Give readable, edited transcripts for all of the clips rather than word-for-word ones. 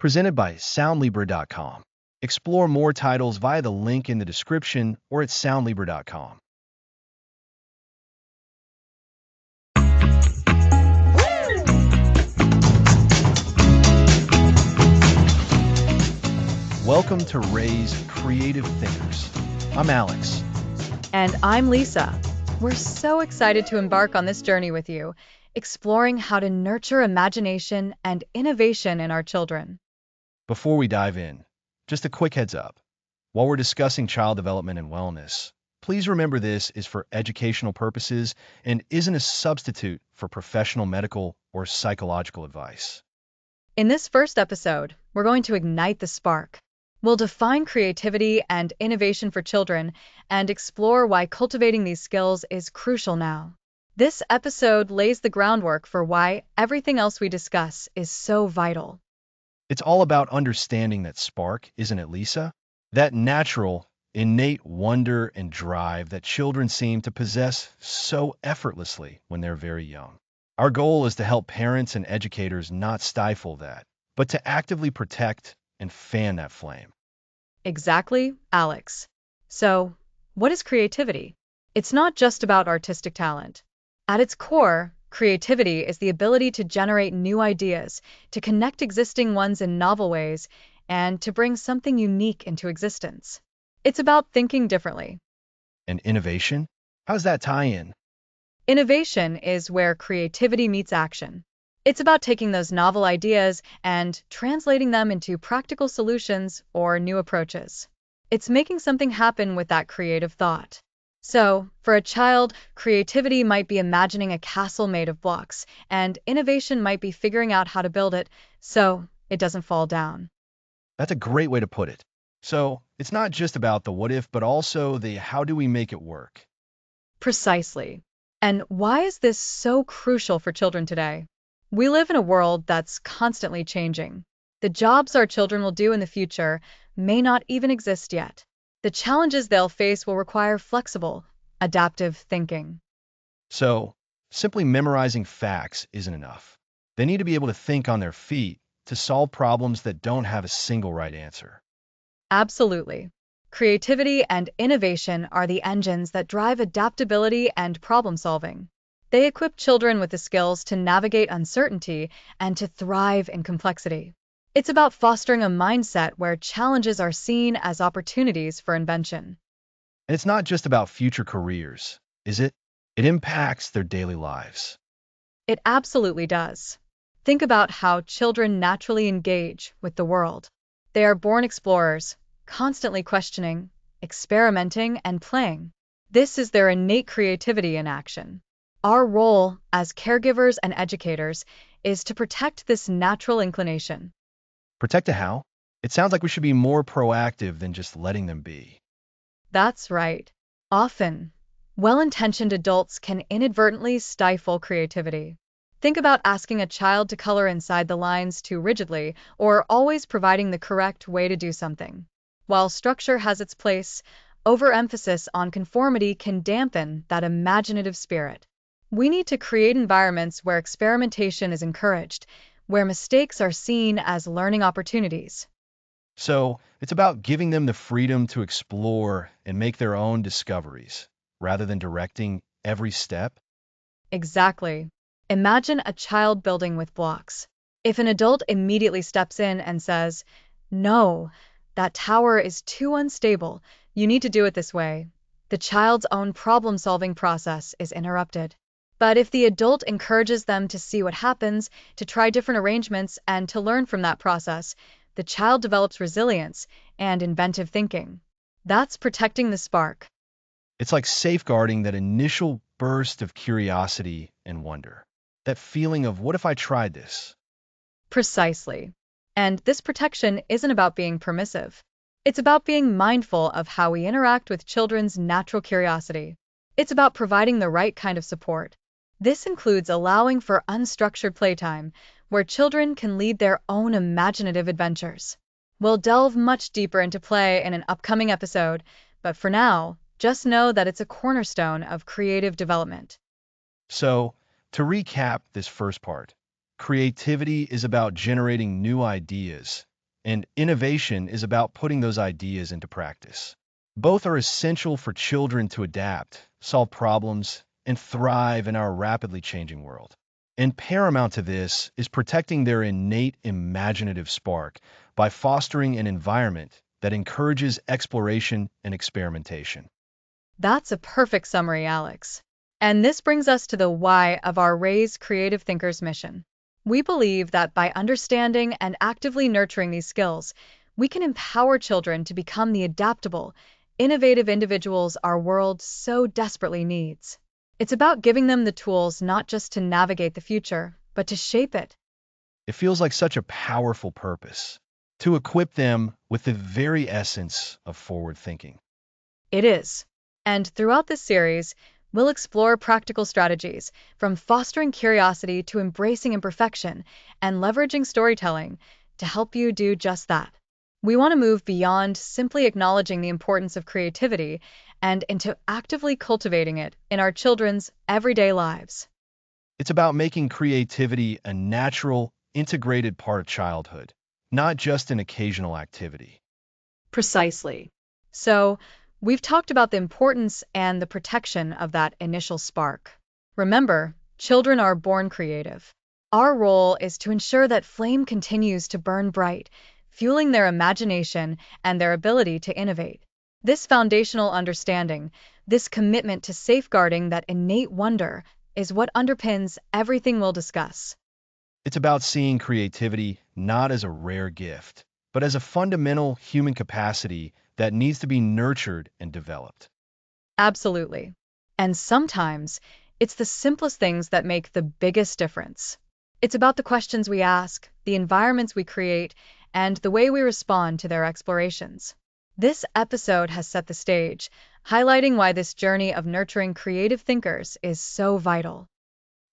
presented by Soundlibra.com. Explore more titles via the link in the description or at Soundlibra.com. Welcome to Raise Creative Thinkers. I'm Alex. And I'm Lisa. We're so excited to embark on this journey with you, exploring how to nurture imagination and innovation in our children. Before we dive in, just a quick heads up. While we're discussing child development and wellness, please remember this is for educational purposes and isn't a substitute for professional medical or psychological advice. In this first episode, we're going to ignite the spark. We'll define creativity and innovation for children and explore why cultivating these skills is crucial now. This episode lays the groundwork for why everything else we discuss is so vital. It's all about understanding that spark, isn't it, Lisa? That natural, innate wonder and drive that children seem to possess so effortlessly when they're very young. Our goal is to help parents and educators not stifle that, but to actively protect and fan that flame. Exactly, Alex. So, what is creativity? It's not just about artistic talent. At its core, creativity is the ability to generate new ideas, to connect existing ones in novel ways, and to bring something unique into existence. It's about thinking differently. And innovation? How's that tie in? Innovation is where creativity meets action. It's about taking those novel ideas and translating them into practical solutions or new approaches. It's making something happen with that creative thought. So, for a child, creativity might be imagining a castle made of blocks, and innovation might be figuring out how to build it so it doesn't fall down. That's a great way to put it. So, it's not just about the what if, but also the how do we make it work? Precisely. And why is this so crucial for children today? We live in a world that's constantly changing. The jobs our children will do in the future may not even exist yet. The challenges they'll face will require flexible, adaptive thinking. So, simply memorizing facts isn't enough. They need to be able to think on their feet to solve problems that don't have a single right answer. Absolutely. Creativity and innovation are the engines that drive adaptability and problem solving. They equip children with the skills to navigate uncertainty and to thrive in complexity. It's about fostering a mindset where challenges are seen as opportunities for invention. And it's not just about future careers, is it? It impacts their daily lives. It absolutely does. Think about how children naturally engage with the world. They are born explorers, constantly questioning, experimenting, and playing. This is their innate creativity in action. Our role as caregivers and educators is to protect this natural inclination. Protect a how? It sounds like we should be more proactive than just letting them be. That's right. Often, well-intentioned adults can inadvertently stifle creativity. Think about asking a child to color inside the lines too rigidly or always providing the correct way to do something. While structure has its place, overemphasis on conformity can dampen that imaginative spirit. We need to create environments where experimentation is encouraged, where mistakes are seen as learning opportunities. So, it's about giving them the freedom to explore and make their own discoveries, rather than directing every step. Exactly. Imagine a child building with blocks. If an adult immediately steps in and says, "No, that tower is too unstable, you need to do it this way," the child's own problem-solving process is interrupted. But if the adult encourages them to see what happens, to try different arrangements, and to learn from that process, the child develops resilience and inventive thinking. That's protecting the spark. It's like safeguarding that initial burst of curiosity and wonder. That feeling of, what if I tried this? Precisely. And this protection isn't about being permissive. It's about being mindful of how we interact with children's natural curiosity. It's about providing the right kind of support. This includes allowing for unstructured playtime, where children can lead their own imaginative adventures. We'll delve much deeper into play in an upcoming episode, but for now, just know that it's a cornerstone of creative development. So, to recap this first part, creativity is about generating new ideas, and innovation is about putting those ideas into practice. Both are essential for children to adapt, solve problems, and thrive in our rapidly changing world. And paramount to this is protecting their innate imaginative spark by fostering an environment that encourages exploration and experimentation. That's a perfect summary, Alex. And this brings us to the why of our Raise Creative Thinkers mission. We believe that by understanding and actively nurturing these skills, we can empower children to become the adaptable, innovative individuals our world so desperately needs. It's about giving them the tools not just to navigate the future, but to shape it. It feels like such a powerful purpose to equip them with the very essence of forward thinking. It is. And throughout this series, we'll explore practical strategies, from fostering curiosity to embracing imperfection and leveraging storytelling to help you do just that. We want to move beyond simply acknowledging the importance of creativity and into actively cultivating it in our children's everyday lives. It's about making creativity a natural, integrated part of childhood, not just an occasional activity. Precisely. So, we've talked about the importance and the protection of that initial spark. Remember, children are born creative. Our role is to ensure that flame continues to burn bright, fueling their imagination and their ability to innovate. This foundational understanding, this commitment to safeguarding that innate wonder, is what underpins everything we'll discuss. It's about seeing creativity not as a rare gift, but as a fundamental human capacity that needs to be nurtured and developed. Absolutely. And sometimes it's the simplest things that make the biggest difference. It's about the questions we ask, the environments we create, and the way we respond to their explorations. This episode has set the stage, highlighting why this journey of nurturing creative thinkers is so vital.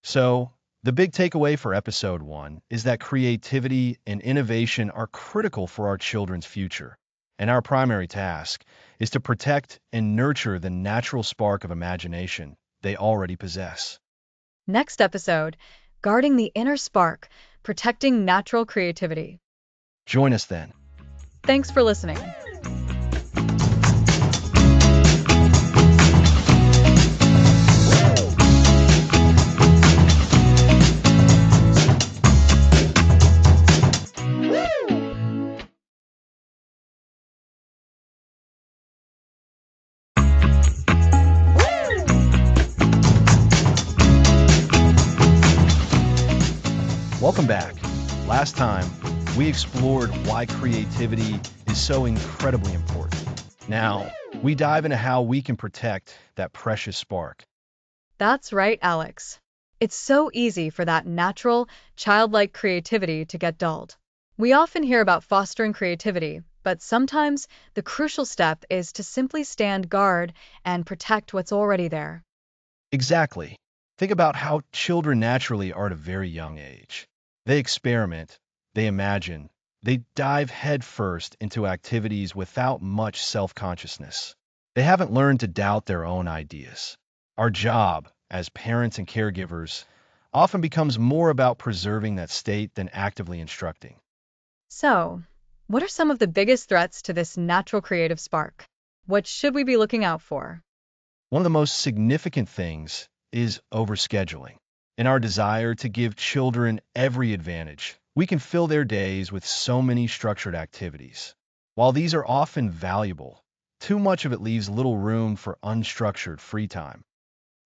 So, the big takeaway for episode 1 is that creativity and innovation are critical for our children's future, and our primary task is to protect and nurture the natural spark of imagination they already possess. Next episode, guarding the inner spark, protecting natural creativity. Join us then. Thanks for listening. Welcome back. Last time, we explored why creativity is so incredibly important. Now, we dive into how we can protect that precious spark. That's right, Alex. It's so easy for that natural, childlike creativity to get dulled. We often hear about fostering creativity, but sometimes the crucial step is to simply stand guard and protect what's already there. Exactly. Think about how children naturally are at a very young age. They experiment, they imagine, they dive headfirst into activities without much self-consciousness. They haven't learned to doubt their own ideas. Our job, as parents and caregivers, often becomes more about preserving that state than actively instructing. So, what are some of the biggest threats to this natural creative spark? What should we be looking out for? One of the most significant things is overscheduling. In our desire to give children every advantage, we can fill their days with so many structured activities. While these are often valuable, too much of it leaves little room for unstructured free time.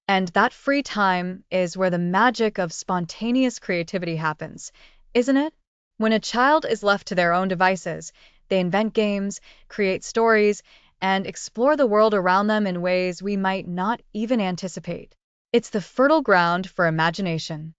And that free time is where the magic of spontaneous creativity happens, isn't it? When a child is left to their own devices, they invent games, create stories, and explore the world around them in ways we might not even anticipate. It's the fertile ground for imagination.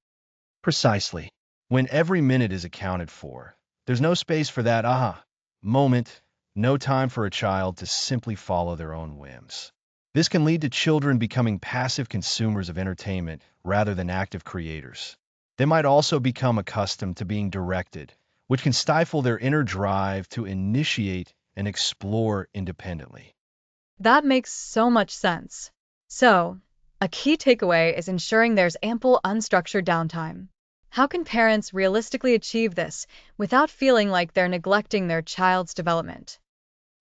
Precisely. When every minute is accounted for, there's no space for that aha moment, no time for a child to simply follow their own whims. This can lead to children becoming passive consumers of entertainment rather than active creators. They might also become accustomed to being directed, which can stifle their inner drive to initiate and explore independently. That makes so much sense. So, a key takeaway is ensuring there's ample unstructured downtime. How can parents realistically achieve this without feeling like they're neglecting their child's development?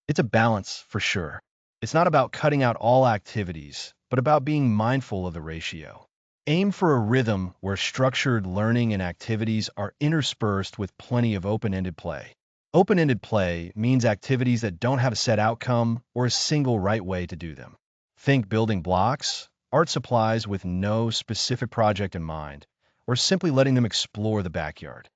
It's a balance for sure. It's not about cutting out all activities, but about being mindful of the ratio. Aim for a rhythm where structured learning and activities are interspersed with plenty of open-ended play. Open-ended play means activities that don't have a set outcome or a single right way to do them. Think building blocks, art supplies with no specific project in mind, or simply letting them explore the backyard.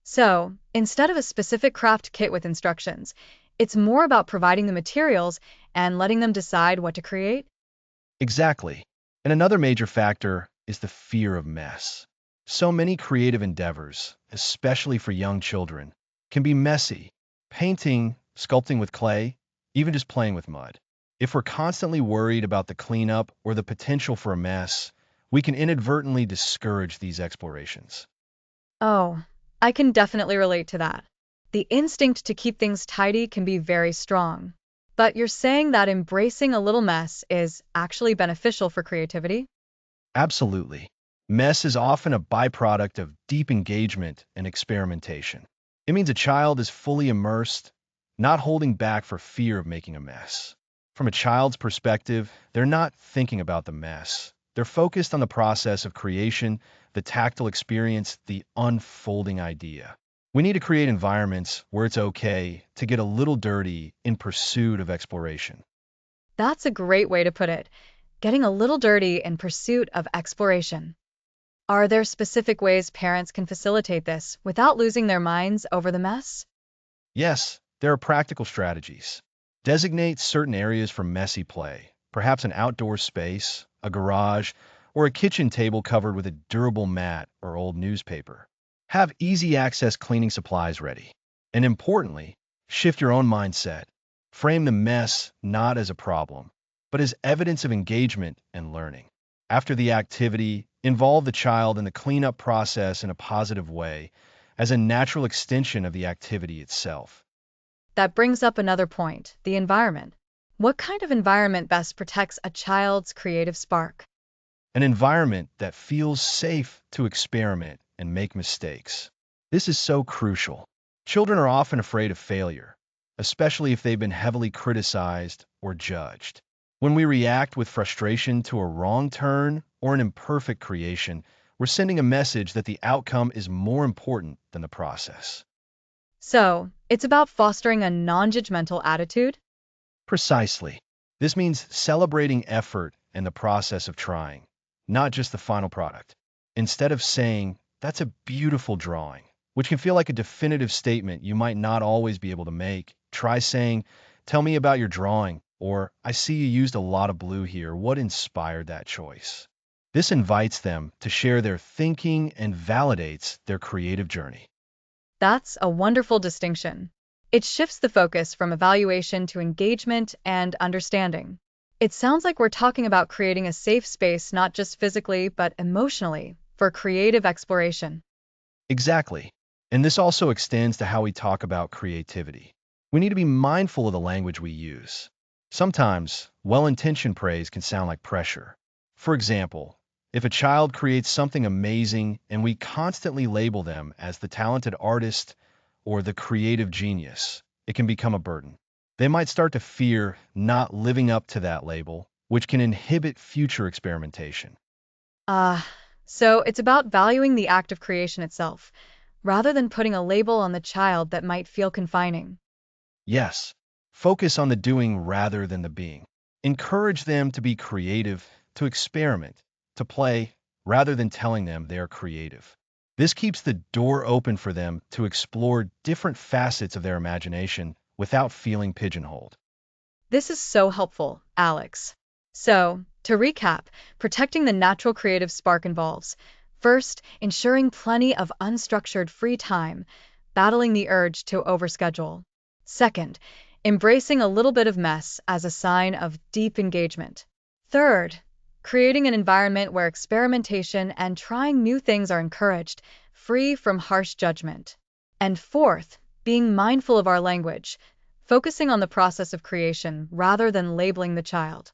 So, instead of a specific craft kit with instructions, it's more about providing the materials and letting them decide what to create? Exactly. And another major factor is the fear of mess. So many creative endeavors, especially for young children, can be messy. Painting, sculpting with clay, even just playing with mud. If we're constantly worried about the cleanup or the potential for a mess, we can inadvertently discourage these explorations. Oh, I can definitely relate to that. The instinct to keep things tidy can be very strong. But you're saying that embracing a little mess is actually beneficial for creativity? Absolutely. Mess is often a byproduct of deep engagement and experimentation. It means a child is fully immersed, not holding back for fear of making a mess. From a child's perspective, they're not thinking about the mess. They're focused on the process of creation, the tactile experience, the unfolding idea. We need to create environments where it's okay to get a little dirty in pursuit of exploration. That's a great way to put it. Getting a little dirty in pursuit of exploration. Are there specific ways parents can facilitate this without losing their minds over the mess? Yes, there are practical strategies. Designate certain areas for messy play, perhaps an outdoor space, a garage, or a kitchen table covered with a durable mat or old newspaper. Have easy access cleaning supplies ready. And importantly, shift your own mindset. Frame the mess not as a problem, but as evidence of engagement and learning. After the activity, involve the child in the cleanup process in a positive way, as a natural extension of the activity itself. That brings up another point, the environment. What kind of environment best protects a child's creative spark? An environment that feels safe to experiment and make mistakes. This is so crucial. Children are often afraid of failure, especially if they've been heavily criticized or judged. When we react with frustration to a wrong turn or an imperfect creation, we're sending a message that the outcome is more important than the process. So, it's about fostering a non-judgmental attitude? Precisely. This means celebrating effort and the process of trying, not just the final product. Instead of saying, that's a beautiful drawing, which can feel like a definitive statement you might not always be able to make, try saying, tell me about your drawing, or I see you used a lot of blue here. What inspired that choice? This invites them to share their thinking and validates their creative journey. That's a wonderful distinction. It shifts the focus from evaluation to engagement and understanding. It sounds like we're talking about creating a safe space not just physically but emotionally for creative exploration. Exactly. And this also extends to how we talk about creativity. We need to be mindful of the language we use. Sometimes, well-intentioned praise can sound like pressure. For example, if a child creates something amazing and we constantly label them as the talented artist or the creative genius, it can become a burden. They might start to fear not living up to that label, which can inhibit future experimentation. Ah, so it's about valuing the act of creation itself, rather than putting a label on the child that might feel confining. Yes, focus on the doing rather than the being. Encourage them to be creative, to experiment, to play, rather than telling them they are creative. This keeps the door open for them to explore different facets of their imagination without feeling pigeonholed. This is so helpful, Alex. So, to recap, protecting the natural creative spark involves first, ensuring plenty of unstructured free time, battling the urge to overschedule. Second, embracing a little bit of mess as a sign of deep engagement. Third, creating an environment where experimentation and trying new things are encouraged, free from harsh judgment. And fourth, being mindful of our language, focusing on the process of creation rather than labeling the child.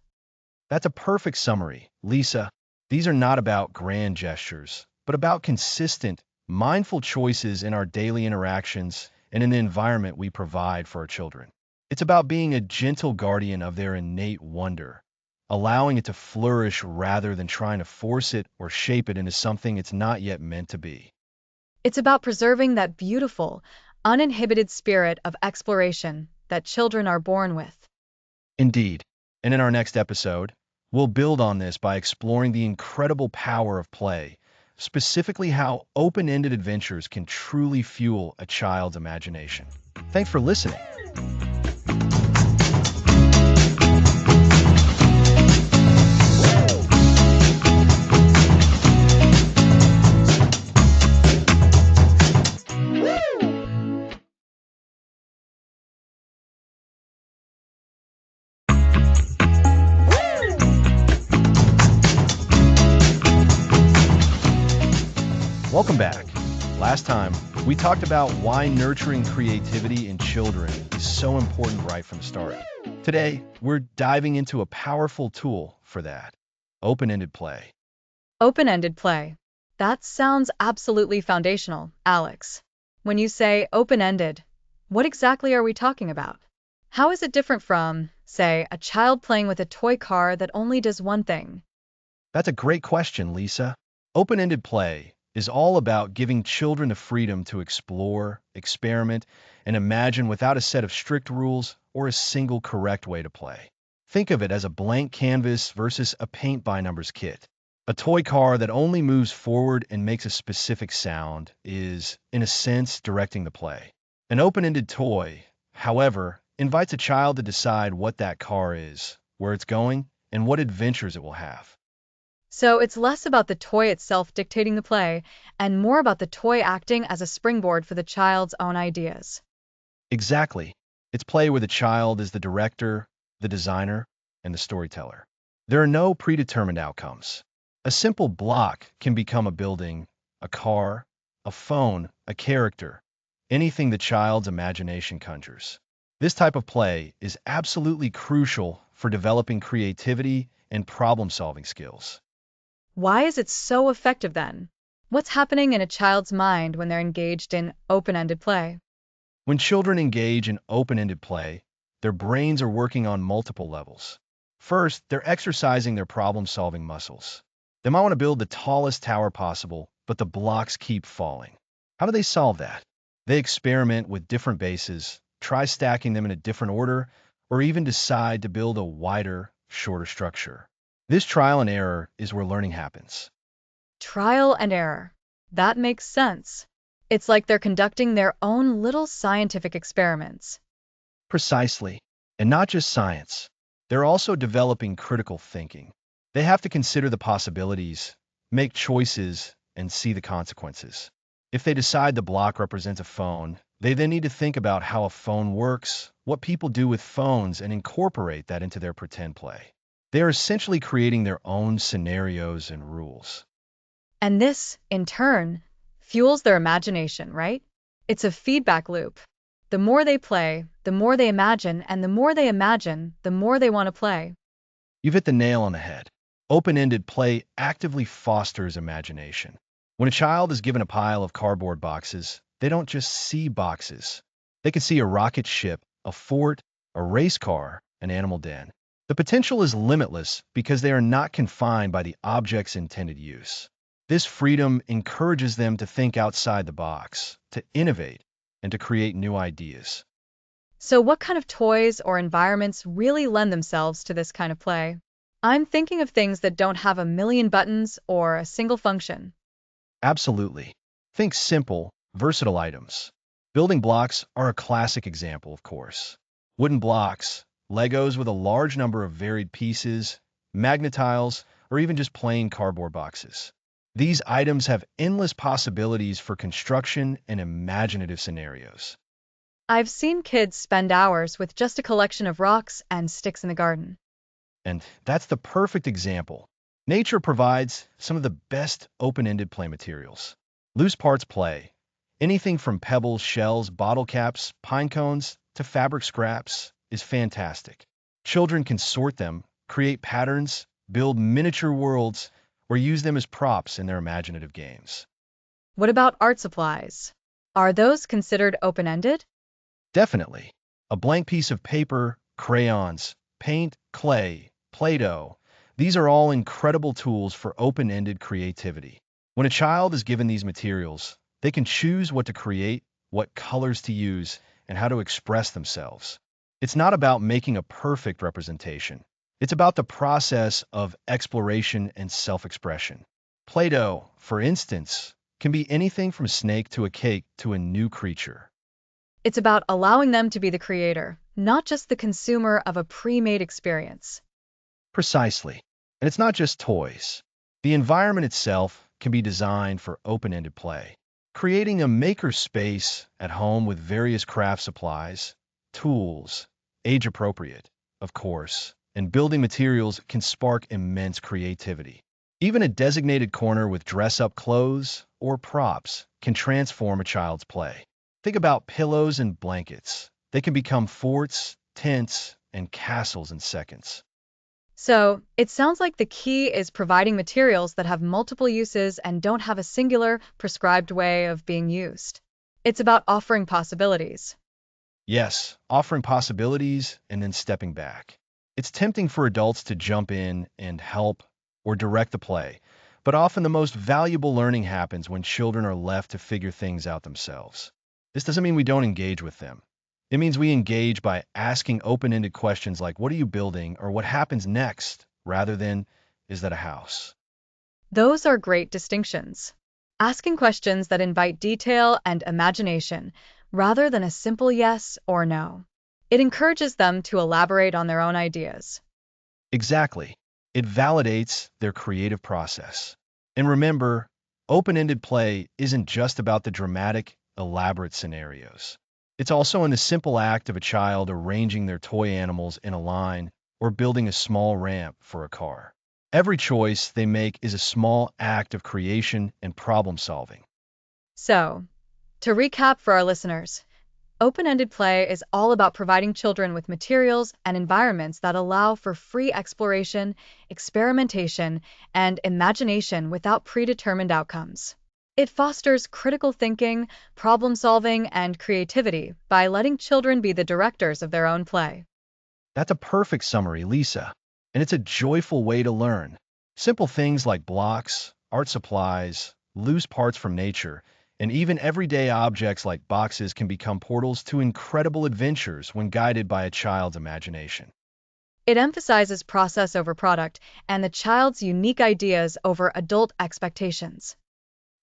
That's a perfect summary, Lisa. These are not about grand gestures, but about consistent, mindful choices in our daily interactions and in the environment we provide for our children. It's about being a gentle guardian of their innate wonder, allowing it to flourish rather than trying to force it or shape it into something it's not yet meant to be. It's about preserving that beautiful, uninhibited spirit of exploration that children are born with. Indeed. And in our next episode, we'll build on this by exploring the incredible power of play, specifically how open-ended adventures can truly fuel a child's imagination. Thanks for listening. Welcome back. Last time, we talked about why nurturing creativity in children is so important right from the start. Today, we're diving into a powerful tool for that: open-ended play. Open-ended play. That sounds absolutely foundational, Alex. When you say open-ended, what exactly are we talking about? How is it different from, say, a child playing with a toy car that only does one thing? That's a great question, Lisa. Open-ended play is all about giving children the freedom to explore, experiment, and imagine without a set of strict rules or a single correct way to play. Think of it as a blank canvas versus a paint-by-numbers kit. A toy car that only moves forward and makes a specific sound is, in a sense, directing the play. An open-ended toy, however, invites a child to decide what that car is, where it's going, and what adventures it will have. So it's less about the toy itself dictating the play and more about the toy acting as a springboard for the child's own ideas. Exactly. It's play where the child is the director, the designer, and the storyteller. There are no predetermined outcomes. A simple block can become a building, a car, a phone, a character, anything the child's imagination conjures. This type of play is absolutely crucial for developing creativity and problem-solving skills. Why is it so effective then? What's happening in a child's mind when they're engaged in open-ended play? When children engage in open-ended play, their brains are working on multiple levels. First, they're exercising their problem-solving muscles. They might want to build the tallest tower possible, but the blocks keep falling. How do they solve that? They experiment with different bases, try stacking them in a different order, or even decide to build a wider, shorter structure. This trial and error is where learning happens. Trial and error. That makes sense. It's like they're conducting their own little scientific experiments. Precisely. And not just science. They're also developing critical thinking. They have to consider the possibilities, make choices, and see the consequences. If they decide the block represents a phone, they then need to think about how a phone works, what people do with phones, and incorporate that into their pretend play. They are essentially creating their own scenarios and rules. And this, in turn, fuels their imagination, right? It's a feedback loop. The more they play, the more they imagine, and the more they imagine, the more they want to play. You've hit the nail on the head. Open-ended play actively fosters imagination. When a child is given a pile of cardboard boxes, they don't just see boxes. They can see a rocket ship, a fort, a race car, an animal den. The potential is limitless because they are not confined by the object's intended use. This freedom encourages them to think outside the box, to innovate, and to create new ideas. So, what kind of toys or environments really lend themselves to this kind of play? I'm thinking of things that don't have a million buttons or a single function. Absolutely. Think simple, versatile items. Building blocks are a classic example, of course. Wooden blocks, Legos with a large number of varied pieces, magnetiles, or even just plain cardboard boxes. These items have endless possibilities for construction and imaginative scenarios. I've seen kids spend hours with just a collection of rocks and sticks in the garden. And that's the perfect example. Nature provides some of the best open-ended play materials. Loose parts play. Anything from pebbles, shells, bottle caps, pine cones, to fabric scraps is fantastic. Children can sort them, create patterns, build miniature worlds, or use them as props in their imaginative games. What about art supplies? Are those considered open-ended? Definitely. A blank piece of paper, crayons, paint, clay, Play-Doh. These are all incredible tools for open-ended creativity. When a child is given these materials, they can choose what to create, what colors to use, and how to express themselves. It's not about making a perfect representation. It's about the process of exploration and self-expression. Play-Doh, for instance, can be anything from a snake to a cake to a new creature. It's about allowing them to be the creator, not just the consumer of a pre-made experience. Precisely. And it's not just toys. The environment itself can be designed for open-ended play. Creating a maker space at home with various craft supplies, tools, age-appropriate, of course, and building materials can spark immense creativity. Even a designated corner with dress-up clothes or props can transform a child's play. Think about pillows and blankets. They can become forts, tents, and castles in seconds. So, it sounds like the key is providing materials that have multiple uses and don't have a singular, prescribed way of being used. It's about offering possibilities. Yes, offering possibilities and then stepping back. It's tempting for adults to jump in and help or direct the play, but often the most valuable learning happens when children are left to figure things out themselves. This doesn't mean we don't engage with them. It means we engage by asking open-ended questions like, what are you building, or what happens next, rather than, is that a house? Those are great distinctions. Asking questions that invite detail and imagination rather than a simple yes or no. It encourages them to elaborate on their own ideas. Exactly. It validates their creative process. And remember, open-ended play isn't just about the dramatic, elaborate scenarios. It's also in the simple act of a child arranging their toy animals in a line or building a small ramp for a car. Every choice they make is a small act of creation and problem solving. So, to recap for our listeners, open-ended play is all about providing children with materials and environments that allow for free exploration, experimentation, and imagination without predetermined outcomes. It fosters critical thinking, problem solving, and creativity by letting children be the directors of their own play. That's a perfect summary, Lisa. And it's a joyful way to learn. Simple things like blocks, art supplies, loose parts from nature, and even everyday objects like boxes can become portals to incredible adventures when guided by a child's imagination. It emphasizes process over product and the child's unique ideas over adult expectations.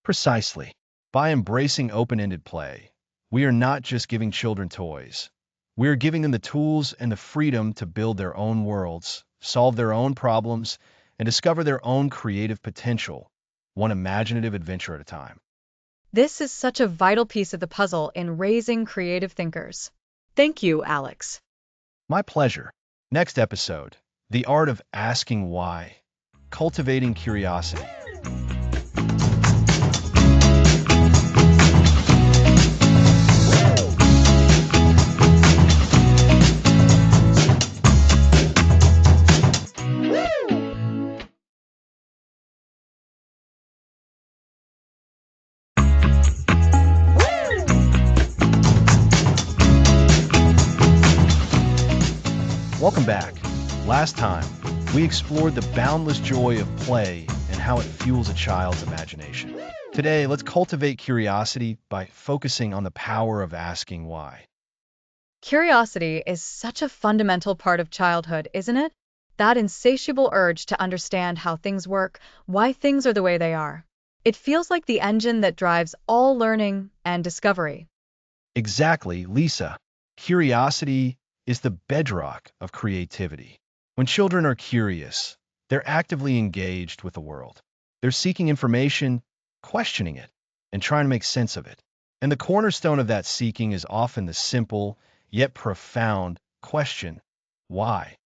Precisely. By embracing open-ended play, we are not just giving children toys. We are giving them the tools and the freedom to build their own worlds, solve their own problems, and discover their own creative potential, one imaginative adventure at a time. This is such a vital piece of the puzzle in raising creative thinkers. Thank you, Alex. My pleasure. Next episode, The Art of Asking Why, Cultivating Curiosity. Welcome back. Last time, we explored the boundless joy of play and how it fuels a child's imagination. Today, let's cultivate curiosity by focusing on the power of asking why. Curiosity is such a fundamental part of childhood, isn't it? That insatiable urge to understand how things work, why things are the way they are. It feels like the engine that drives all learning and discovery. Exactly, Lisa. Curiosity is the bedrock of creativity. When children are curious, they're actively engaged with the world. They're seeking information, questioning it, and trying to make sense of it. And the cornerstone of that seeking is often the simple, yet profound question, why?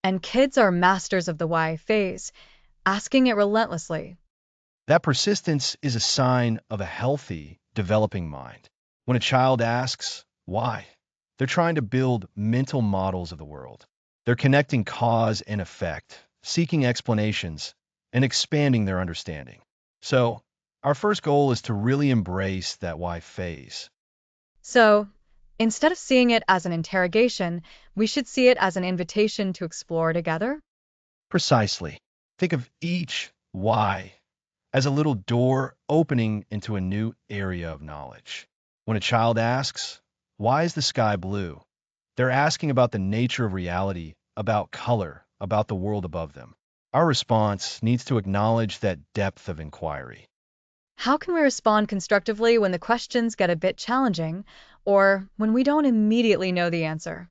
And kids are masters of the why phase, asking it relentlessly. That persistence is a sign of a healthy, developing mind. When a child asks, why? They're trying to build mental models of the world. They're connecting cause and effect, seeking explanations, and expanding their understanding. So, Our first goal is to really embrace that why phase. So, instead of seeing it as an interrogation, we should see it as an invitation to explore together? Precisely. Think of each why as a little door opening into a new area of knowledge. When a child asks, why is the sky blue? They're asking about the nature of reality, about color, about the world above them. Our response needs to acknowledge that depth of inquiry. How can we respond constructively when the questions get a bit challenging or when we don't immediately know the answer?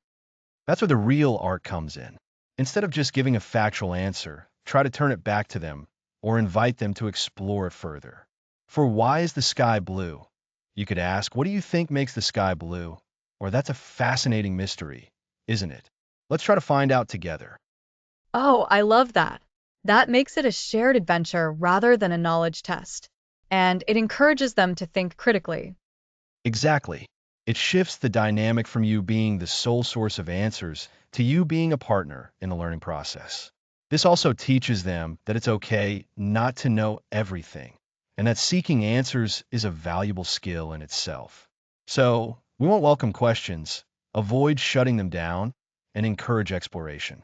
That's where the real art comes in. Instead of just giving a factual answer, try to turn it back to them or invite them to explore it further. For why is the sky blue? You could ask, what do you think makes the sky blue? Or that's a fascinating mystery, isn't it? Let's try to find out together. Oh, I love that. That makes it a shared adventure rather than a knowledge test. And it encourages them to think critically. Exactly. It shifts the dynamic from you being the sole source of answers to you being a partner in the learning process. This also teaches them that it's okay not to know everything and that seeking answers is a valuable skill in itself. So, we won't welcome questions, avoid shutting them down, and encourage exploration.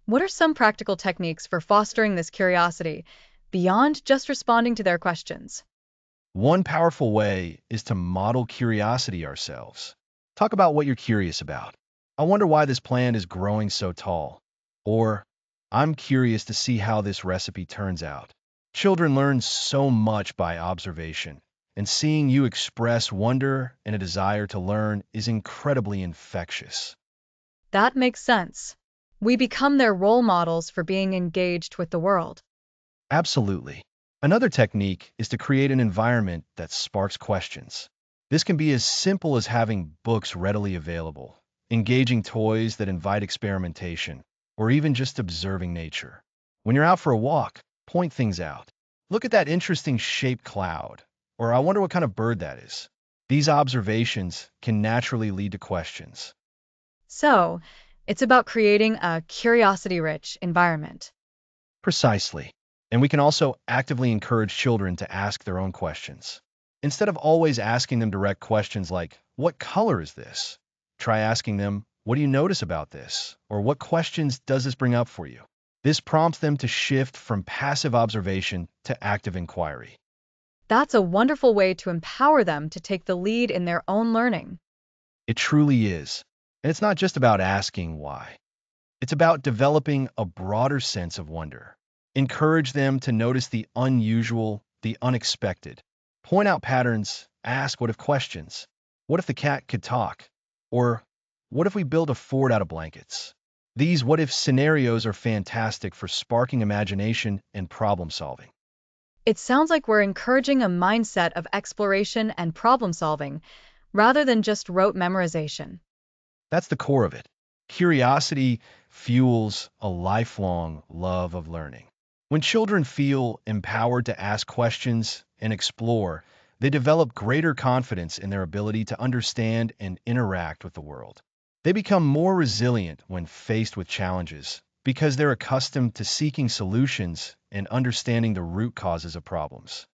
What are some practical techniques for fostering this curiosity beyond just responding to their questions? One powerful way is to model curiosity ourselves. Talk about what you're curious about. I wonder why this plant is growing so tall. Or, I'm curious to see how this recipe turns out. Children learn so much by observation, and seeing you express wonder and a desire to learn is incredibly infectious. That makes sense. We become their role models for being engaged with the world. Absolutely. Another technique is to create an environment that sparks questions. This can be as simple as having books readily available, engaging toys that invite experimentation, or even just observing nature. When you're out for a walk, point things out. Look at that interesting shaped cloud, or I wonder what kind of bird that is. These observations can naturally lead to questions. So, it's about creating a curiosity rich environment. Precisely. And we can also actively encourage children to ask their own questions. Instead of always asking them direct questions like, what color is this? Try asking them, what do you notice about this? Or what questions does this bring up for you? This prompts them to shift from passive observation to active inquiry. That's a wonderful way to empower them to take the lead in their own learning. It truly is. And it's not just about asking why. It's about developing a broader sense of wonder. Encourage them to notice the unusual, the unexpected. Point out patterns, ask what if questions. What if the cat could talk? Or what if we build a fort out of blankets? These what if scenarios are fantastic for sparking imagination and problem solving. It sounds like we're encouraging a mindset of exploration and problem solving rather than just rote memorization. That's the core of it. Curiosity fuels a lifelong love of learning. When children feel empowered to ask questions and explore, they develop greater confidence in their ability to understand and interact with the world. They become more resilient when faced with challenges because they're accustomed to seeking solutions and understanding the root causes of problems.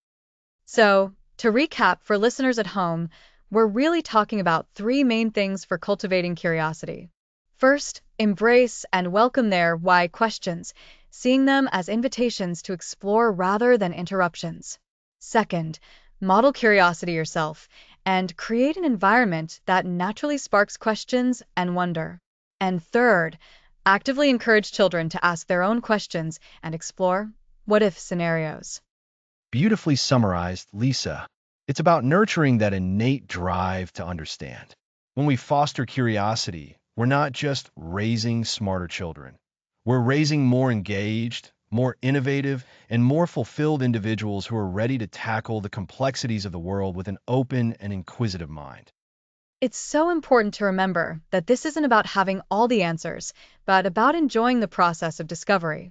So, to recap for listeners at home, we're really talking about three main things for cultivating curiosity. First, embrace and welcome their why questions, seeing them as invitations to explore rather than interruptions. Second, model curiosity yourself and create an environment that naturally sparks questions and wonder. And third, actively encourage children to ask their own questions and explore what if scenarios. Beautifully summarized, Lisa. It's about nurturing that innate drive to understand. When we foster curiosity, we're not just raising smarter children. We're raising more engaged, more innovative, and more fulfilled individuals who are ready to tackle the complexities of the world with an open and inquisitive mind. It's so important to remember that this isn't about having all the answers, but about enjoying the process of discovery.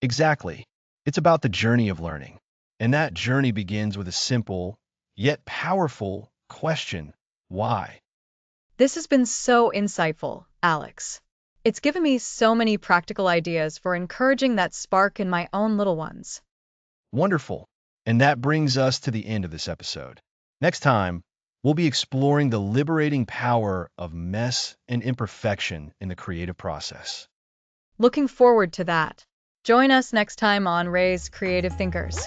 Exactly. It's about the journey of learning. And that journey begins with a simple, yet powerful question: why? This has been so insightful, Alex. It's given me so many practical ideas for encouraging that spark in my own little ones. Wonderful. And that brings us to the end of this episode. Next time, we'll be exploring the liberating power of mess and imperfection in the creative process. Looking forward to that. Join us next time on Ray's Creative Thinkers.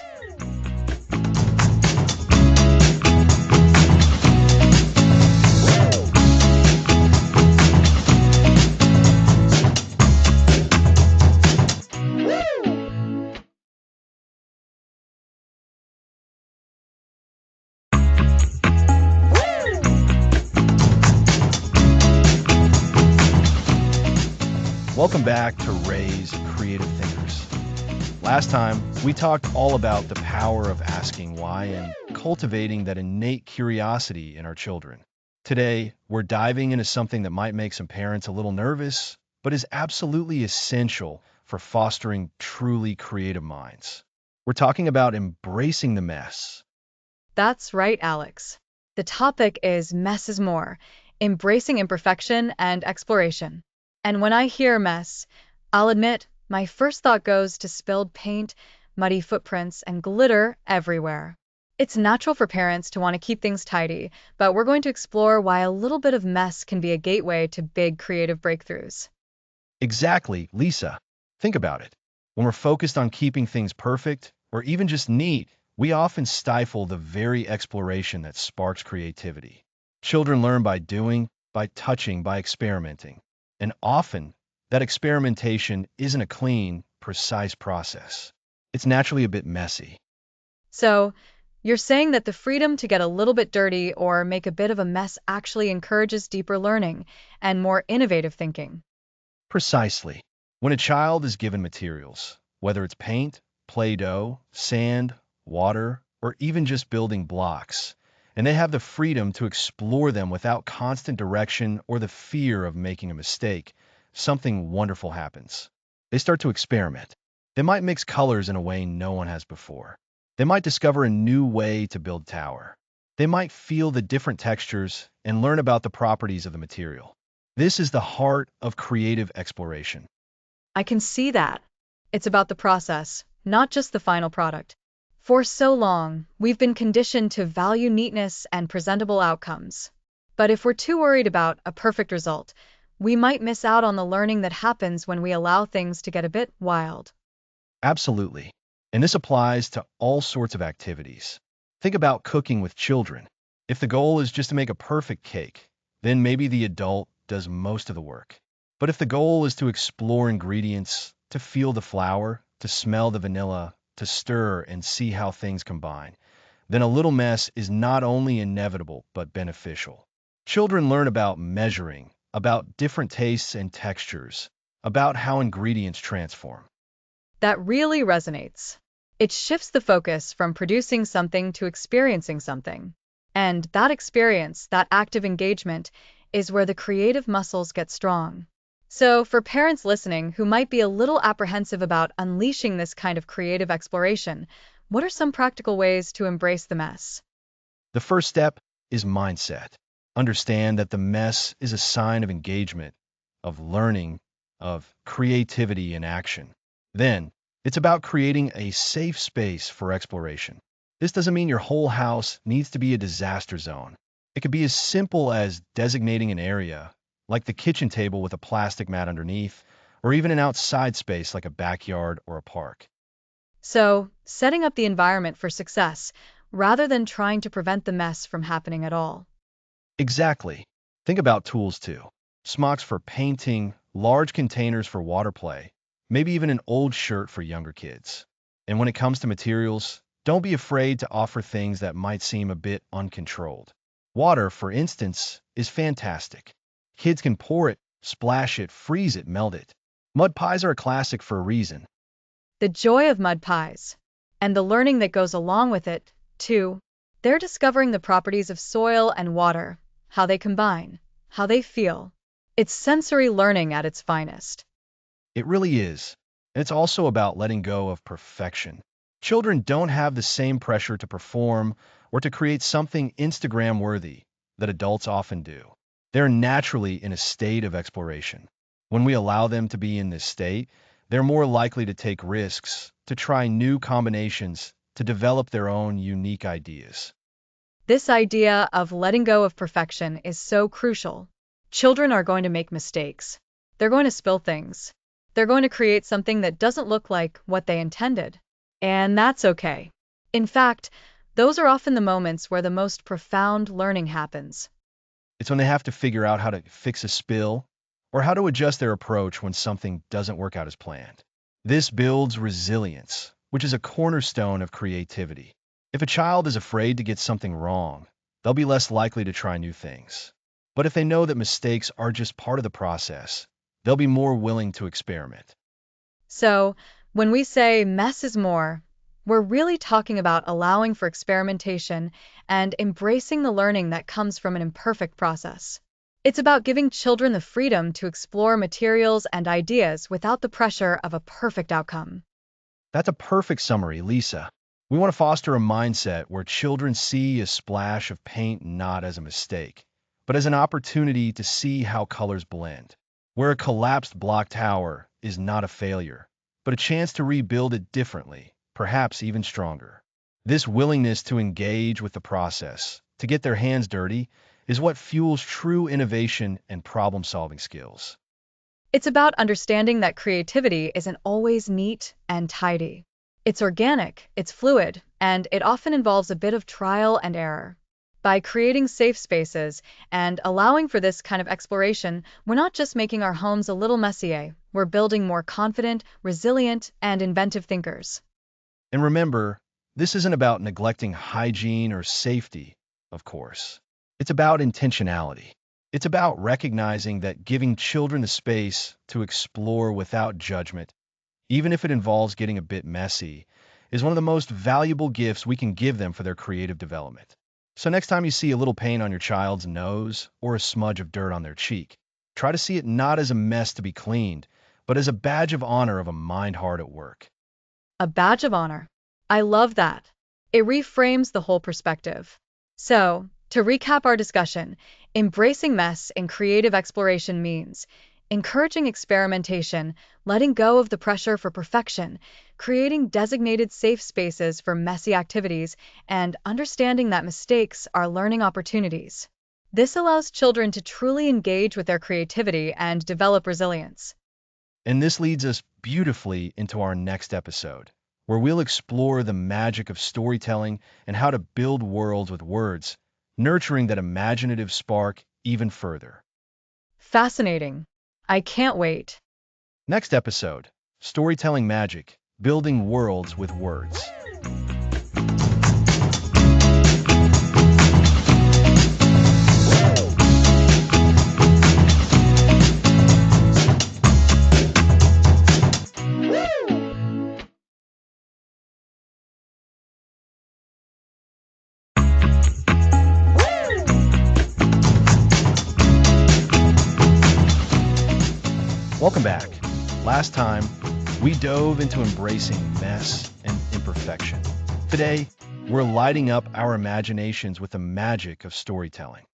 Welcome back to Ray's Creative Thinkers. Last time, we talked all about the power of asking why and cultivating that innate curiosity in our children. Today, we're diving into something that might make some parents a little nervous, but is absolutely essential for fostering truly creative minds. We're talking about embracing the mess. That's right, Alex. The topic is mess is more, embracing imperfection and exploration. And when I hear mess, I'll admit my first thought goes to spilled paint, muddy footprints, and glitter everywhere. It's natural for parents to want to keep things tidy, but we're going to explore why a little bit of mess can be a gateway to big creative breakthroughs. Exactly, Lisa. Think about it. When we're focused on keeping things perfect, or even just neat, we often stifle the very exploration that sparks creativity. Children learn by doing, by touching, by experimenting. And often, that experimentation isn't a clean, precise process. It's naturally a bit messy. So, you're saying that the freedom to get a little bit dirty or make a bit of a mess actually encourages deeper learning and more innovative thinking. Precisely. When a child is given materials, whether it's paint, Play-Doh, sand, water, or even just building blocks, and they have the freedom to explore them without constant direction or the fear of making a mistake, something wonderful happens. They start to experiment. They might mix colors in a way no one has before. They might discover a new way to build tower. They might feel the different textures and learn about the properties of the material. This is the heart of creative exploration. I can see that. It's about the process, not just the final product. For so long, we've been conditioned to value neatness and presentable outcomes. But if we're too worried about a perfect result, we might miss out on the learning that happens when we allow things to get a bit wild. Absolutely. And this applies to all sorts of activities. Think about cooking with children. If the goal is just to make a perfect cake, then maybe the adult does most of the work. But if the goal is to explore ingredients, to feel the flour, to smell the vanilla, to stir and see how things combine, then a little mess is not only inevitable but beneficial. Children learn about measuring, about different tastes and textures, about how ingredients transform. That really resonates. It shifts the focus from producing something to experiencing something. And that experience, that active engagement, is where the creative muscles get strong. So, for parents listening who might be a little apprehensive about unleashing this kind of creative exploration, what are some practical ways to embrace the mess? The first step is mindset. Understand that the mess is a sign of engagement, of learning, of creativity in action. Then, it's about creating a safe space for exploration. This doesn't mean your whole house needs to be a disaster zone. It could be as simple as designating an area, like the kitchen table with a plastic mat underneath, or even an outside space like a backyard or a park. So, setting up the environment for success, rather than trying to prevent the mess from happening at all. Exactly. Think about tools too. Smocks for painting, large containers for water play, maybe even an old shirt for younger kids. And when it comes to materials, don't be afraid to offer things that might seem a bit uncontrolled. Water, for instance, is fantastic. Kids can pour it, splash it, freeze it, melt it. Mud pies are a classic for a reason. The joy of mud pies, and the learning that goes along with it, too. They're discovering the properties of soil and water, how they combine, how they feel. It's sensory learning at its finest. It really is. And it's also about letting go of perfection. Children don't have the same pressure to perform or to create something Instagram worthy that adults often do. They're naturally in a state of exploration. When we allow them to be in this state, they're more likely to take risks, to try new combinations, to develop their own unique ideas. This idea of letting go of perfection is so crucial. Children are going to make mistakes. They're going to spill things. They're going to create something that doesn't look like what they intended. And that's okay. In fact, those are often the moments where the most profound learning happens. It's when they have to figure out how to fix a spill or how to adjust their approach when something doesn't work out as planned. This builds resilience, which is a cornerstone of creativity. If a child is afraid to get something wrong, they'll be less likely to try new things. But if they know that mistakes are just part of the process, they'll be more willing to experiment. So, when we say mess is more, we're really talking about allowing for experimentation and embracing the learning that comes from an imperfect process. It's about giving children the freedom to explore materials and ideas without the pressure of a perfect outcome. That's a perfect summary, Lisa. We want to foster a mindset where children see a splash of paint not as a mistake, but as an opportunity to see how colors blend. Where a collapsed block tower is not a failure, but a chance to rebuild it differently, perhaps even stronger. This willingness to engage with the process, to get their hands dirty, is what fuels true innovation and problem-solving skills. It's about understanding that creativity isn't always neat and tidy. It's organic, it's fluid, and it often involves a bit of trial and error. By creating safe spaces and allowing for this kind of exploration, we're not just making our homes a little messier, we're building more confident, resilient, and inventive thinkers. And remember, this isn't about neglecting hygiene or safety, of course. It's about intentionality. It's about recognizing that giving children the space to explore without judgment, even if it involves getting a bit messy, is one of the most valuable gifts we can give them for their creative development. So next time you see a little paint on your child's nose or a smudge of dirt on their cheek, try to see it not as a mess to be cleaned, but as a badge of honor of a mind hard at work. A badge of honor. I love that. It reframes the whole perspective. So, to recap our discussion, embracing mess in creative exploration means encouraging experimentation, letting go of the pressure for perfection, creating designated safe spaces for messy activities, and understanding that mistakes are learning opportunities. This allows children to truly engage with their creativity and develop resilience. And this leads us beautifully into our next episode, where we'll explore the magic of storytelling and how to build worlds with words, nurturing that imaginative spark even further. Fascinating. I can't wait. Next episode, Storytelling Magic, Building Worlds with Words. Welcome back. Last time, we dove into embracing mess and imperfection. Today, we're lighting up our imaginations with the magic of storytelling.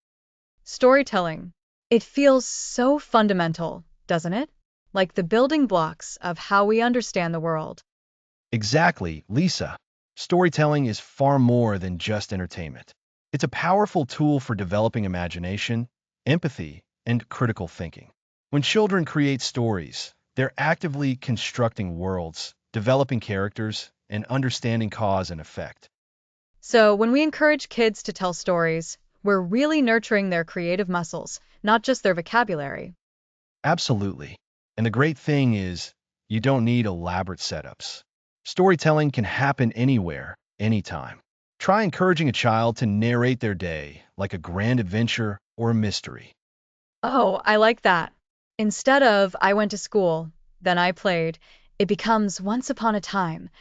Storytelling. It feels so fundamental, doesn't it? Like the building blocks of how we understand the world. Exactly, Lisa. Storytelling is far more than just entertainment. It's a powerful tool for developing imagination, empathy, and critical thinking. When children create stories, they're actively constructing worlds, developing characters, and understanding cause and effect. So, when we encourage kids to tell stories, we're really nurturing their creative muscles, not just their vocabulary. Absolutely. And the great thing is, you don't need elaborate setups. Storytelling can happen anywhere, anytime. Try encouraging a child to narrate their day like a grand adventure or a mystery. Oh, I like that. Instead of I went to school, then I played, it becomes once upon a time,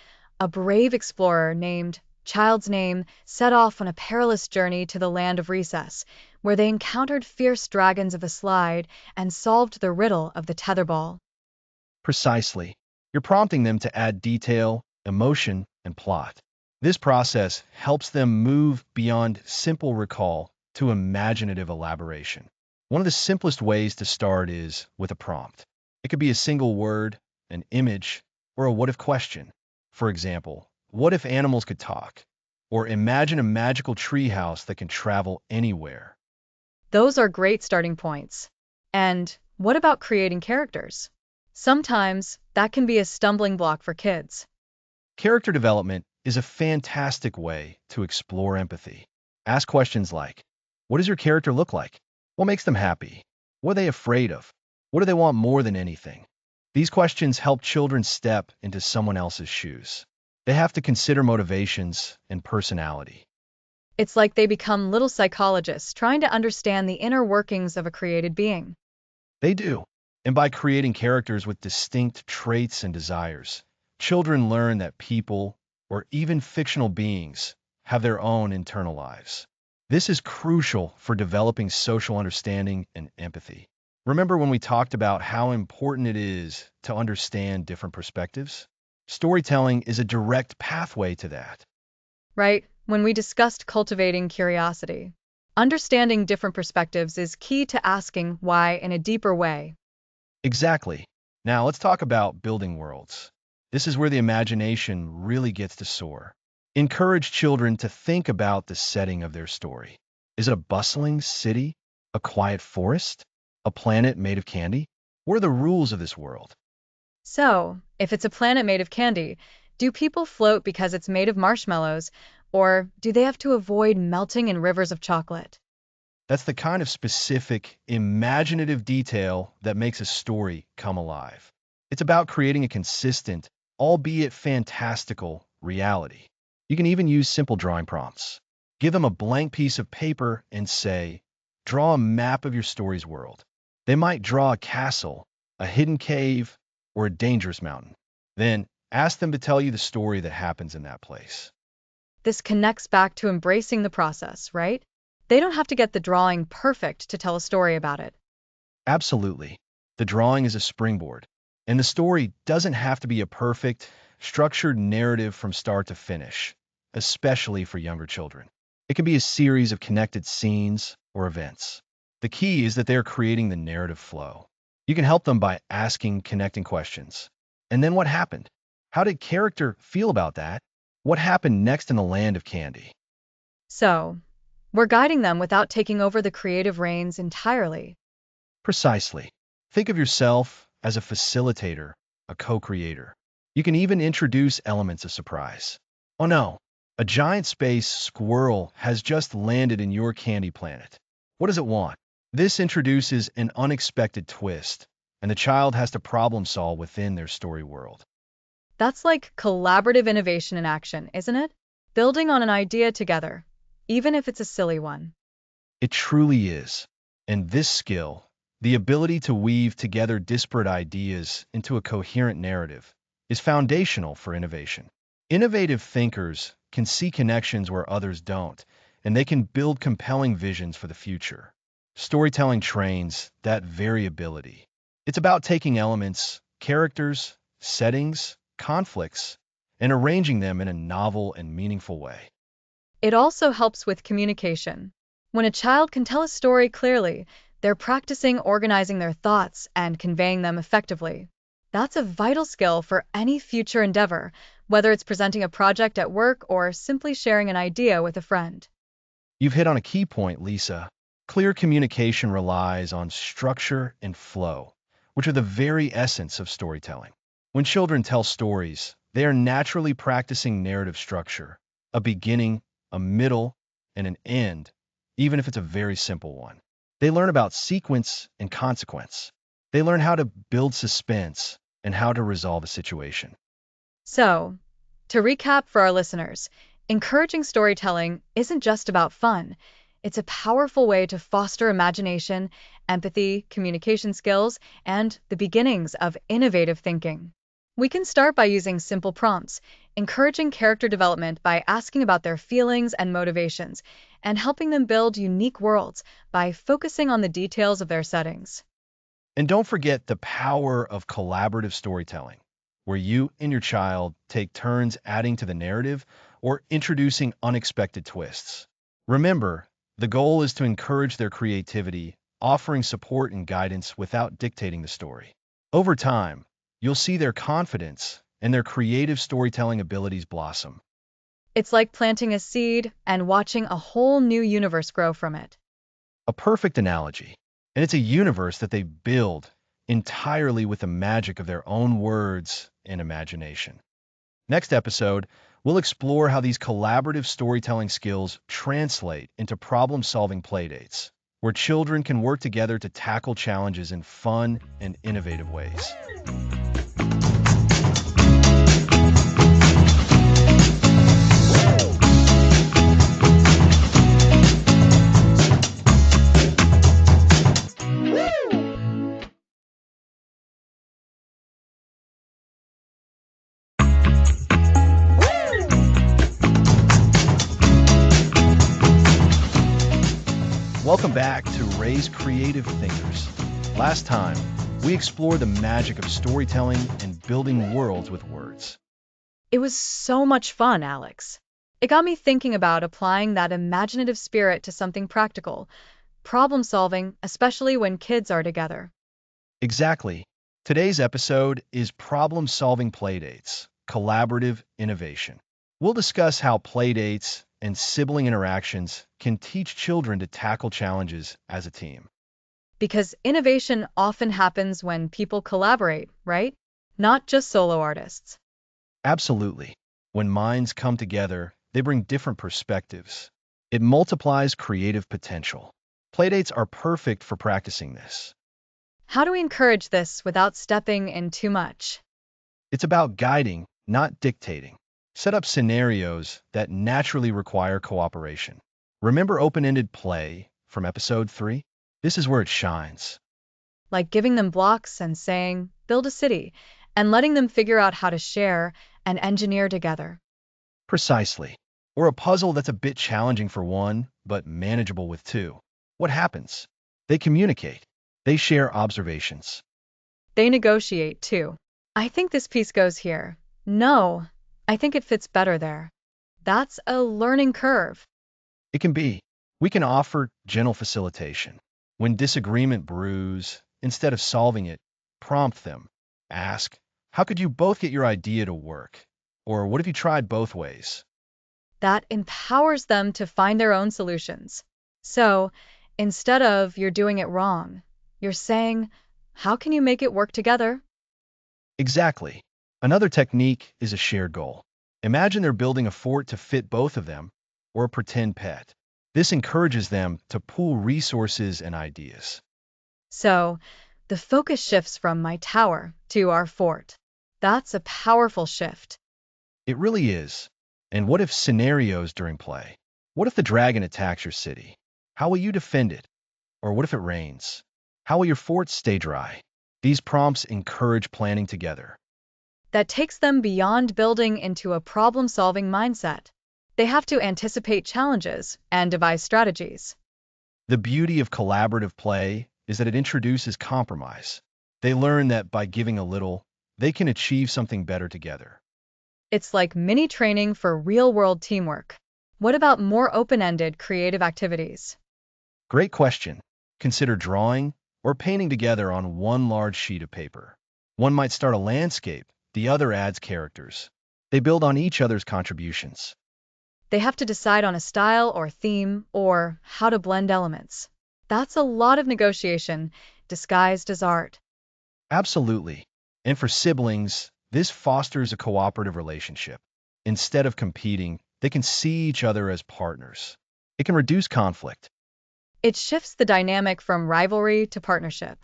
a brave explorer named Child's Name set off on a perilous journey to the land of recess, where they encountered fierce dragons of the slide and solved the riddle of the tetherball. Precisely. You're prompting them to add detail, emotion, and plot. This process helps them move beyond simple recall to imaginative elaboration. One of the simplest ways to start is with a prompt. It could be a single word, an image, or a what if question. For example, what if animals could talk? Or imagine a magical treehouse that can travel anywhere. Those are great starting points. And what about creating characters? Sometimes that can be a stumbling block for kids. Character development is a fantastic way to explore empathy. Ask questions like, what does your character look like? What makes them happy? What are they afraid of? What do they want more than anything? These questions help children step into someone else's shoes. They have to consider motivations and personality. It's like they become little psychologists trying to understand the inner workings of a created being. They do. And by creating characters with distinct traits and desires, children learn that people, or even fictional beings, have their own internal lives. This is crucial for developing social understanding and empathy. Remember when we talked about how important it is to understand different perspectives? Storytelling is a direct pathway to that. Right? When we discussed cultivating curiosity, understanding different perspectives is key to asking why in a deeper way. Exactly. Now let's talk about building worlds. This is where the imagination really gets to soar. Encourage children to think about the setting of their story. Is it a bustling city? A quiet forest? A planet made of candy? What are the rules of this world? So, if it's a planet made of candy, do people float because it's made of marshmallows, or do they have to avoid melting in rivers of chocolate? That's the kind of specific, imaginative detail that makes a story come alive. It's about creating a consistent, albeit fantastical, reality. You can even use simple drawing prompts. Give them a blank piece of paper and say, draw a map of your story's world. They might draw a castle, a hidden cave, or a dangerous mountain. Then ask them to tell you the story that happens in that place. This connects back to embracing the process, right? They don't have to get the drawing perfect to tell a story about it. Absolutely. The drawing is a springboard, and the story doesn't have to be a perfect, structured narrative from start to finish, especially for younger children. It can be a series of connected scenes or events. The key is that they are creating the narrative flow. You can help them by asking connecting questions. And then what happened? How did character feel about that? What happened next in the land of candy? So, we're guiding them without taking over the creative reins entirely. Precisely. Think of yourself as a facilitator, a co-creator. You can even introduce elements of surprise. Oh no, a giant space squirrel has just landed in your candy planet. What does it want? This introduces an unexpected twist, and the child has to problem solve within their story world. That's like collaborative innovation in action, isn't it? Building on an idea together, even if it's a silly one. It truly is. And this skill, the ability to weave together disparate ideas into a coherent narrative, is foundational for innovation. Innovative thinkers can see connections where others don't, and they can build compelling visions for the future. Storytelling trains that very ability. It's about taking elements, characters, settings, conflicts, and arranging them in a novel and meaningful way. It also helps with communication. When a child can tell a story clearly, they're practicing organizing their thoughts and conveying them effectively. That's a vital skill for any future endeavor, whether it's presenting a project at work or simply sharing an idea with a friend. You've hit on a key point, Lisa. Clear communication relies on structure and flow, which are the very essence of storytelling. When children tell stories, they are naturally practicing narrative structure, a beginning, a middle, and an end, even if it's a very simple one. They learn about sequence and consequence. They learn how to build suspense and how to resolve a situation. So, to recap for our listeners, encouraging storytelling isn't just about fun. It's a powerful way to foster imagination, empathy, communication skills, and the beginnings of innovative thinking. We can start by using simple prompts, encouraging character development by asking about their feelings and motivations, and helping them build unique worlds by focusing on the details of their settings. And don't forget the power of collaborative storytelling, where you and your child take turns adding to the narrative or introducing unexpected twists. Remember, the goal is to encourage their creativity, offering support and guidance without dictating the story. Over time, you'll see their confidence and their creative storytelling abilities blossom. It's like planting a seed and watching a whole new universe grow from it. A perfect analogy. And it's a universe that they build entirely with the magic of their own words and imagination. Next episode, we'll explore how these collaborative storytelling skills translate into problem-solving playdates, where children can work together to tackle challenges in fun and innovative ways. Welcome back to Raise Creative Thinkers. Last time, we explored the magic of storytelling and building worlds with words. It was so much fun, Alex. It got me thinking about applying that imaginative spirit to something practical, problem solving, especially when kids are together. Exactly. Today's episode is Problem-Solving Playdates, Collaborative Innovation. We'll discuss how playdates and sibling interactions can teach children to tackle challenges as a team. Because innovation often happens when people collaborate, right? Not just solo artists. Absolutely. When minds come together, they bring different perspectives. It multiplies creative potential. Playdates are perfect for practicing this. How do we encourage this without stepping in too much? It's about guiding, not dictating. Set up scenarios that naturally require cooperation. Remember open-ended play from episode 3? This is where it shines. Like giving them blocks and saying, build a city, and letting them figure out how to share and engineer together. Precisely. Or a puzzle that's a bit challenging for one, but manageable with two. What happens? They communicate. They share observations. They negotiate too. I think this piece goes here. No, I think it fits better there. That's a learning curve. It can be. We can offer gentle facilitation. When disagreement brews, instead of solving it, prompt them. Ask, how could you both get your idea to work? Or what if you tried both ways? That empowers them to find their own solutions. So, instead of you're doing it wrong, you're saying, how can you make it work together? Exactly. Another technique is a shared goal. Imagine they're building a fort to fit both of them, or a pretend pet. This encourages them to pool resources and ideas. So, the focus shifts from my tower to our fort. That's a powerful shift. It really is. And what if scenarios during play? What if the dragon attacks your city? How will you defend it? Or what if it rains? How will your fort stay dry? These prompts encourage planning together. That takes them beyond building into a problem solving mindset. They have to anticipate challenges and devise strategies. The beauty of collaborative play is that it introduces compromise. They learn that by giving a little, they can achieve something better together. It's like mini training for real world teamwork. What about more open ended creative activities? Great question. Consider drawing or painting together on one large sheet of paper. One might start a landscape, the other adds characters. They build on each other's contributions. They have to decide on a style or theme or how to blend elements. That's a lot of negotiation disguised as art. Absolutely. And for siblings, this fosters a cooperative relationship. Instead of competing, they can see each other as partners. It can reduce conflict. It shifts the dynamic from rivalry to partnership.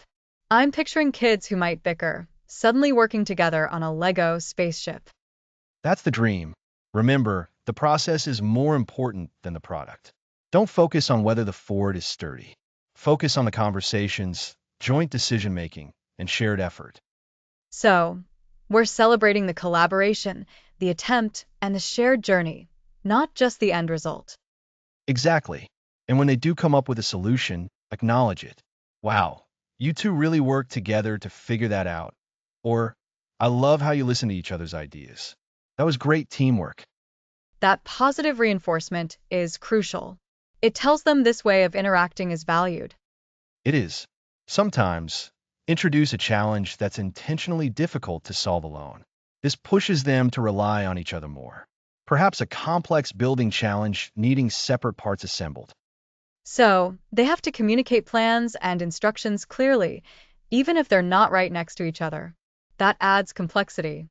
I'm picturing kids who might bicker, suddenly working together on a Lego spaceship. That's the dream. Remember, the process is more important than the product. Don't focus on whether the Ford is sturdy. Focus on the conversations, joint decision-making, and shared effort. So, we're celebrating the collaboration, the attempt, and the shared journey, not just the end result. Exactly. And when they do come up with a solution, acknowledge it. Wow, you two really worked together to figure that out. Or, I love how you listen to each other's ideas. That was great teamwork. That positive reinforcement is crucial. It tells them this way of interacting is valued. It is. Sometimes, introduce a challenge that's intentionally difficult to solve alone. This pushes them to rely on each other more. perhaps a complex building challenge needing separate parts assembled. So, they have to communicate plans and instructions clearly, even if they're not right next to each other. That adds complexity.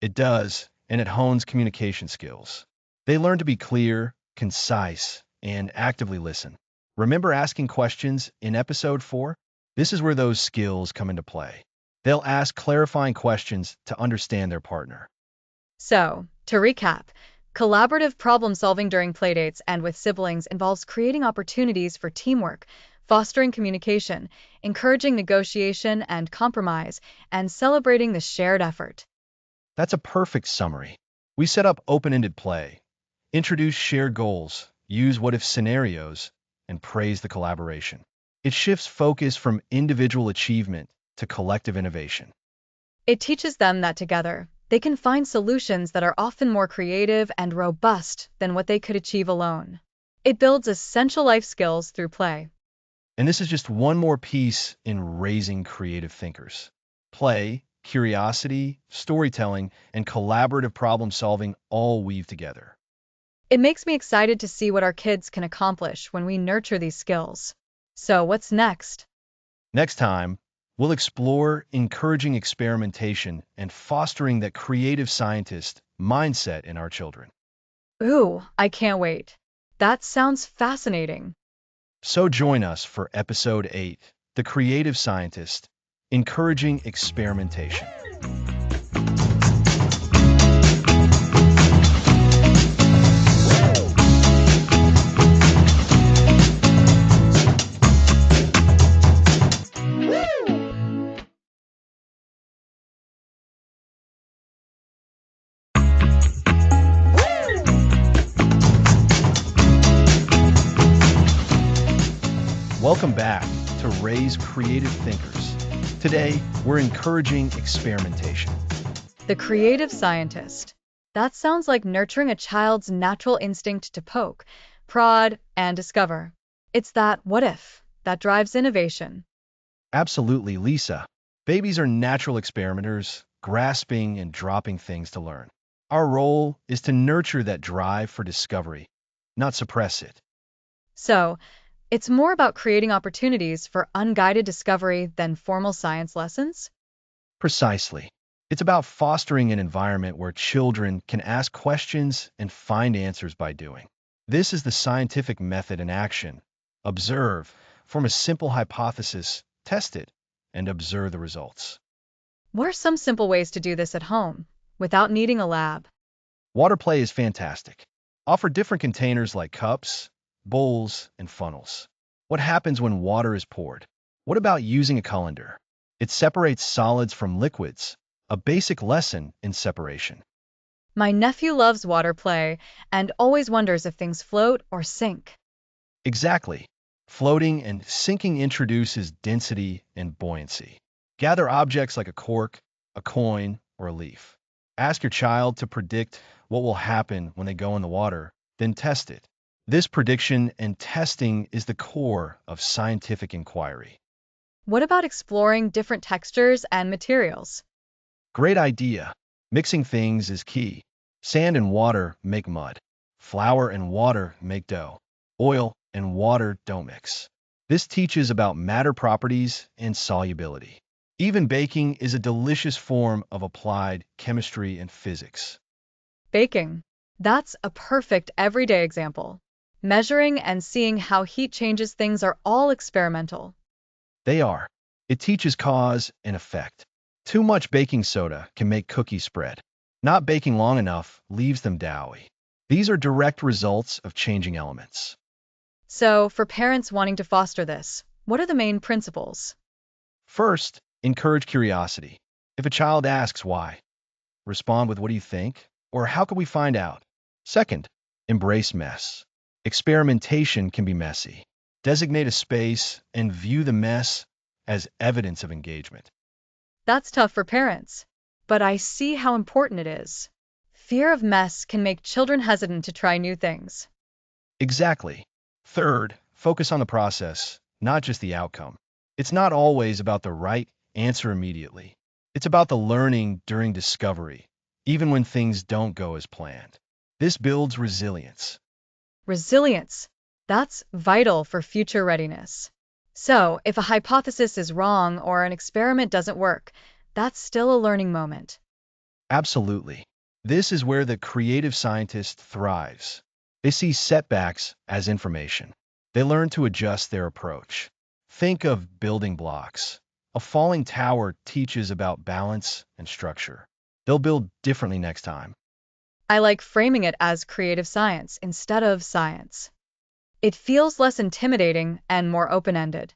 It does, and it hones communication skills. They learn to be clear, concise, and actively listen. Remember asking questions in episode 4? This is where those skills come into play. They'll ask clarifying questions to understand their partner. So, to recap, collaborative problem solving during playdates and with siblings involves creating opportunities for teamwork, fostering communication, encouraging negotiation and compromise, and celebrating the shared effort. That's a perfect summary. We set up open-ended play, introduce shared goals, use what-if scenarios, and praise the collaboration. It shifts focus from individual achievement to collective innovation. It teaches them that together, they can find solutions that are often more creative and robust than what they could achieve alone. It builds essential life skills through play. And this is just one more piece in raising creative thinkers. Play, curiosity, storytelling, and collaborative problem solving all weave together. It makes me excited to see what our kids can accomplish when we nurture these skills. So, what's next? Next time, we'll explore encouraging experimentation and fostering that creative scientist mindset in our children. Ooh, I can't wait. That sounds fascinating. So join us for episode 8, The Creative Scientist, Encouraging Experimentation. Welcome back to Raise Creative Thinkers. Today, we're encouraging experimentation. The creative scientist. That sounds like nurturing a child's natural instinct to poke, prod, and discover. It's that what if that drives innovation. Absolutely, Lisa. Babies are natural experimenters, grasping and dropping things to learn. Our role is to nurture that drive for discovery, not suppress it. So, it's more about creating opportunities for unguided discovery than formal science lessons? Precisely. It's about fostering an environment where children can ask questions and find answers by doing. This is the scientific method in action. Observe, form a simple hypothesis, test it, and observe the results. What are some simple ways to do this at home without needing a lab? Water play is fantastic. Offer different containers like cups, bowls, and funnels. What happens when water is poured? What about using a colander? It separates solids from liquids, a basic lesson in separation. My nephew loves water play and always wonders if things float or sink. Exactly. Floating and sinking introduces density and buoyancy. Gather objects like a cork, a coin, or a leaf. Ask your child to predict what will happen when they go in the water, then test it. This prediction and testing is the core of scientific inquiry. What about exploring different textures and materials? Great idea. Mixing things is key. Sand and water make mud. Flour and water make dough. Oil and water don't mix. This teaches about matter properties and solubility. Even baking is a delicious form of applied chemistry and physics. Baking. That's a perfect everyday example. Measuring and seeing how heat changes things are all experimental. They are. It teaches cause and effect. Too much baking soda can make cookies spread. Not baking long enough leaves them doughy. These are direct results of changing elements. So, for parents wanting to foster this, what are the main principles? First, encourage curiosity. If a child asks why, respond with what do you think? Or how can we find out? Second, embrace mess. Experimentation can be messy. Designate a space and view the mess as evidence of engagement. That's tough for parents, but I see how important it is. Fear of mess can make children hesitant to try new things. Exactly. Third, focus on the process, not just the outcome. It's not always about the right answer immediately. It's about the learning during discovery, even when things don't go as planned. This builds resilience. Resilience. That's vital for future readiness. So, if a hypothesis is wrong or an experiment doesn't work, that's still a learning moment. Absolutely. This is where the creative scientist thrives. They see setbacks as information. They learn to adjust their approach. Think of building blocks. A falling tower teaches about balance and structure. They'll build differently next time. I like framing it as creative science instead of science. It feels less intimidating and more open ended.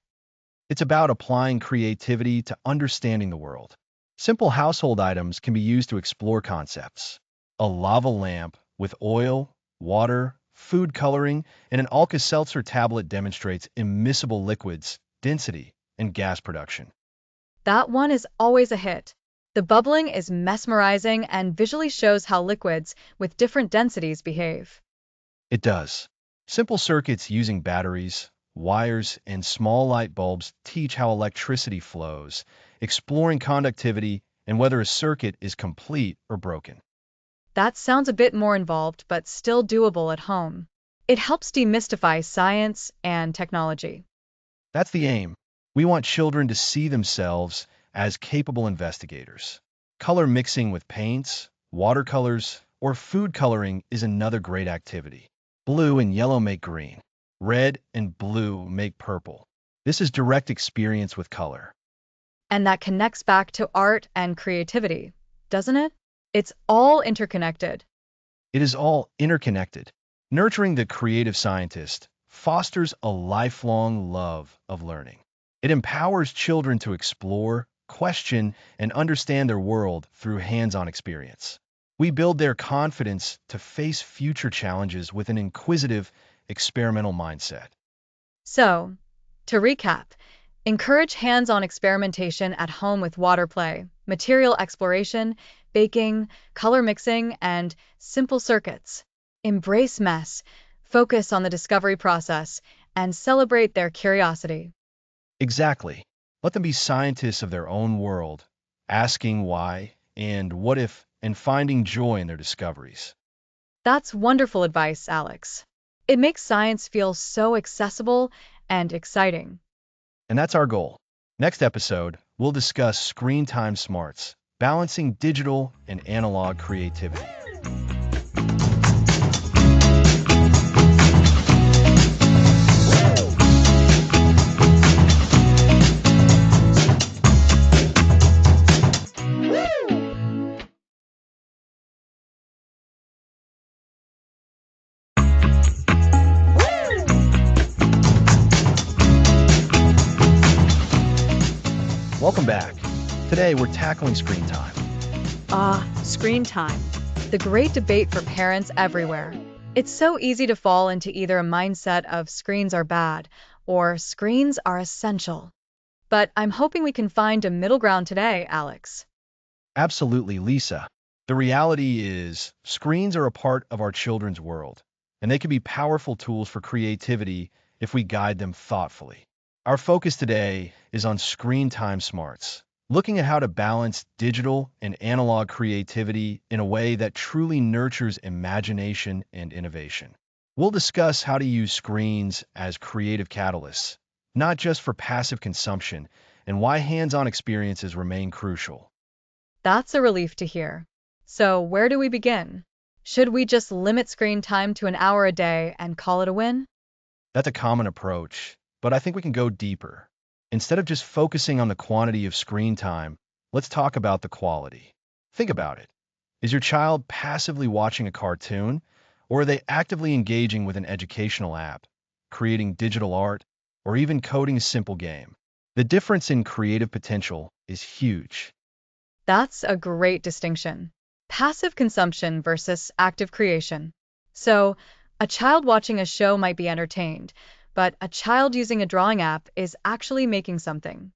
It's about applying creativity to understanding the world. Simple household items can be used to explore concepts. A lava lamp with oil, water, food coloring, and an Alka-Seltzer tablet demonstrates immiscible liquids, density, and gas production. That one is always a hit. The bubbling is mesmerizing and visually shows how liquids with different densities behave. It does. Simple circuits using batteries, wires, and small light bulbs teach how electricity flows, exploring conductivity and whether a circuit is complete or broken. That sounds a bit more involved, but still doable at home. It helps demystify science and technology. That's the aim. We want children to see themselves as capable investigators. Color mixing with paints, watercolors, or food coloring is another great activity. Blue and yellow make green. Red and blue make purple. This is direct experience with color. And that connects back to art and creativity, doesn't it? It's all interconnected. It is all interconnected. Nurturing the creative scientist fosters a lifelong love of learning. It empowers children to explore, question, and understand their world through hands-on experience. We build their confidence to face future challenges with an inquisitive, experimental mindset. So, to recap, encourage hands on experimentation at home with water play, material exploration, baking, color mixing, and simple circuits. Embrace mess, focus on the discovery process, and celebrate their curiosity. Exactly. Let them be scientists of their own world, asking why and what if, and finding joy in their discoveries. That's wonderful advice, Alex. It makes science feel so accessible and exciting. And that's our goal. Next episode, we'll discuss screen time smarts, balancing digital and analog creativity. Welcome back. Today, we're tackling screen time. Screen time. The great debate for parents everywhere. It's so easy to fall into either a mindset of screens are bad or screens are essential. But I'm hoping we can find a middle ground today, Alex. Absolutely, Lisa. The reality is, screens are a part of our children's world, and they can be powerful tools for creativity if we guide them thoughtfully. Our focus today is on screen time smarts, looking at how to balance digital and analog creativity in a way that truly nurtures imagination and innovation. We'll discuss how to use screens as creative catalysts, not just for passive consumption, and why hands-on experiences remain crucial. That's a relief to hear. So, where do we begin? Should we just limit screen time to an hour a day and call it a win? That's a common approach, but I think we can go deeper. Instead of just focusing on the quantity of screen time, let's talk about the quality. Think about it. Is your child passively watching a cartoon, or are they actively engaging with an educational app, creating digital art, or even coding a simple game? The difference in creative potential is huge. That's a great distinction. Passive consumption versus active creation. So, a child watching a show might be entertained, but a child using a drawing app is actually making something.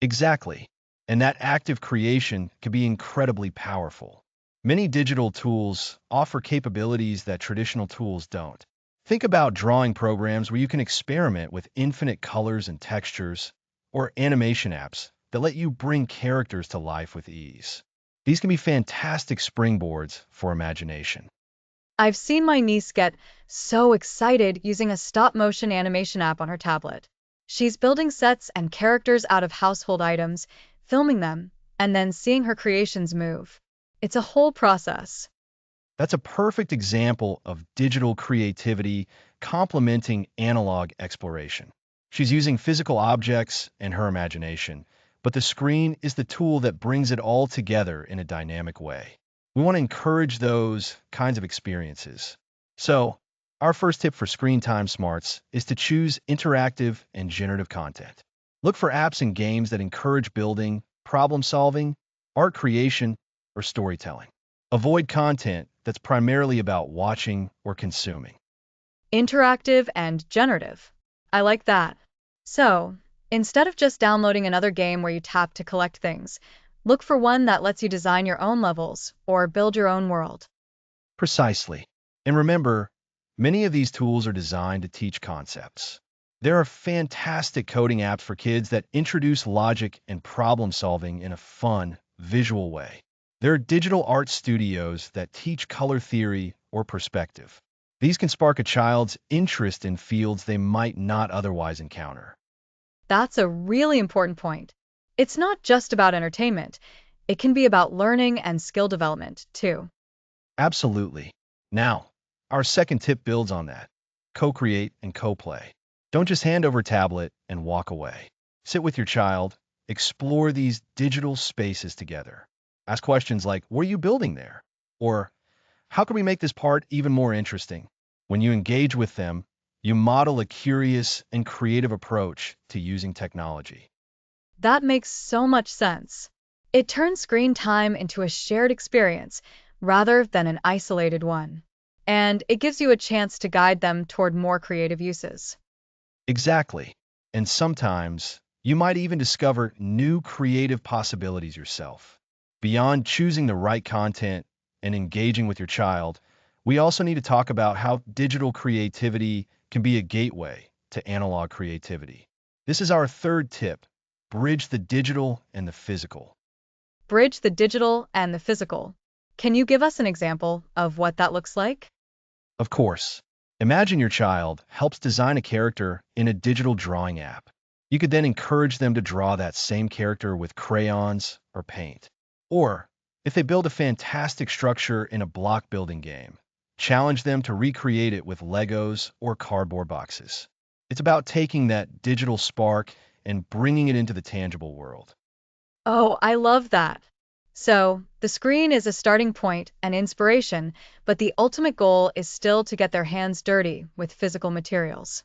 Exactly. And that active creation can be incredibly powerful. Many digital tools offer capabilities that traditional tools don't. Think about drawing programs where you can experiment with infinite colors and textures, or animation apps that let you bring characters to life with ease. These can be fantastic springboards for imagination. I've seen my niece get so excited using a stop motion animation app on her tablet. She's building sets and characters out of household items, filming them, and then seeing her creations move. It's a whole process. That's a perfect example of digital creativity complementing analog exploration. She's using physical objects and her imagination, but the screen is the tool that brings it all together in a dynamic way. We want to encourage those kinds of experiences. So, our first tip for screen time smarts is to choose interactive and generative content. Look for apps and games that encourage building, problem solving, art creation, or storytelling. Avoid content that's primarily about watching or consuming. Interactive and generative. I like that. So, instead of just downloading another game where you tap to collect things, look for one that lets you design your own levels or build your own world. Precisely. And remember, many of these tools are designed to teach concepts. There are fantastic coding apps for kids that introduce logic and problem solving in a fun, visual way. There are digital art studios that teach color theory or perspective. These can spark a child's interest in fields they might not otherwise encounter. That's a really important point. It's not just about entertainment, it can be about learning and skill development, too. Absolutely. Now, our second tip builds on that. Co-create and co-play. Don't just hand over a tablet and walk away. Sit with your child, explore these digital spaces together. Ask questions like, what are you building there? Or, how can we make this part even more interesting? When you engage with them, you model a curious and creative approach to using technology. That makes so much sense. It turns screen time into a shared experience rather than an isolated one. And it gives you a chance to guide them toward more creative uses. Exactly. And sometimes you might even discover new creative possibilities yourself. Beyond choosing the right content and engaging with your child, we also need to talk about how digital creativity can be a gateway to analog creativity. This is our third tip: bridge the digital and the physical. Bridge the digital and the physical. Can you give us an example of what that looks like? Of course, imagine your child helps design a character in a digital drawing app. You could then encourage them to draw that same character with crayons or paint. Or, if they build a fantastic structure in a block building game, challenge them to recreate it with Legos or cardboard boxes. It's about taking that digital spark and bringing it into the tangible world. Oh, I love that. So, the screen is a starting point and inspiration, but the ultimate goal is still to get their hands dirty with physical materials.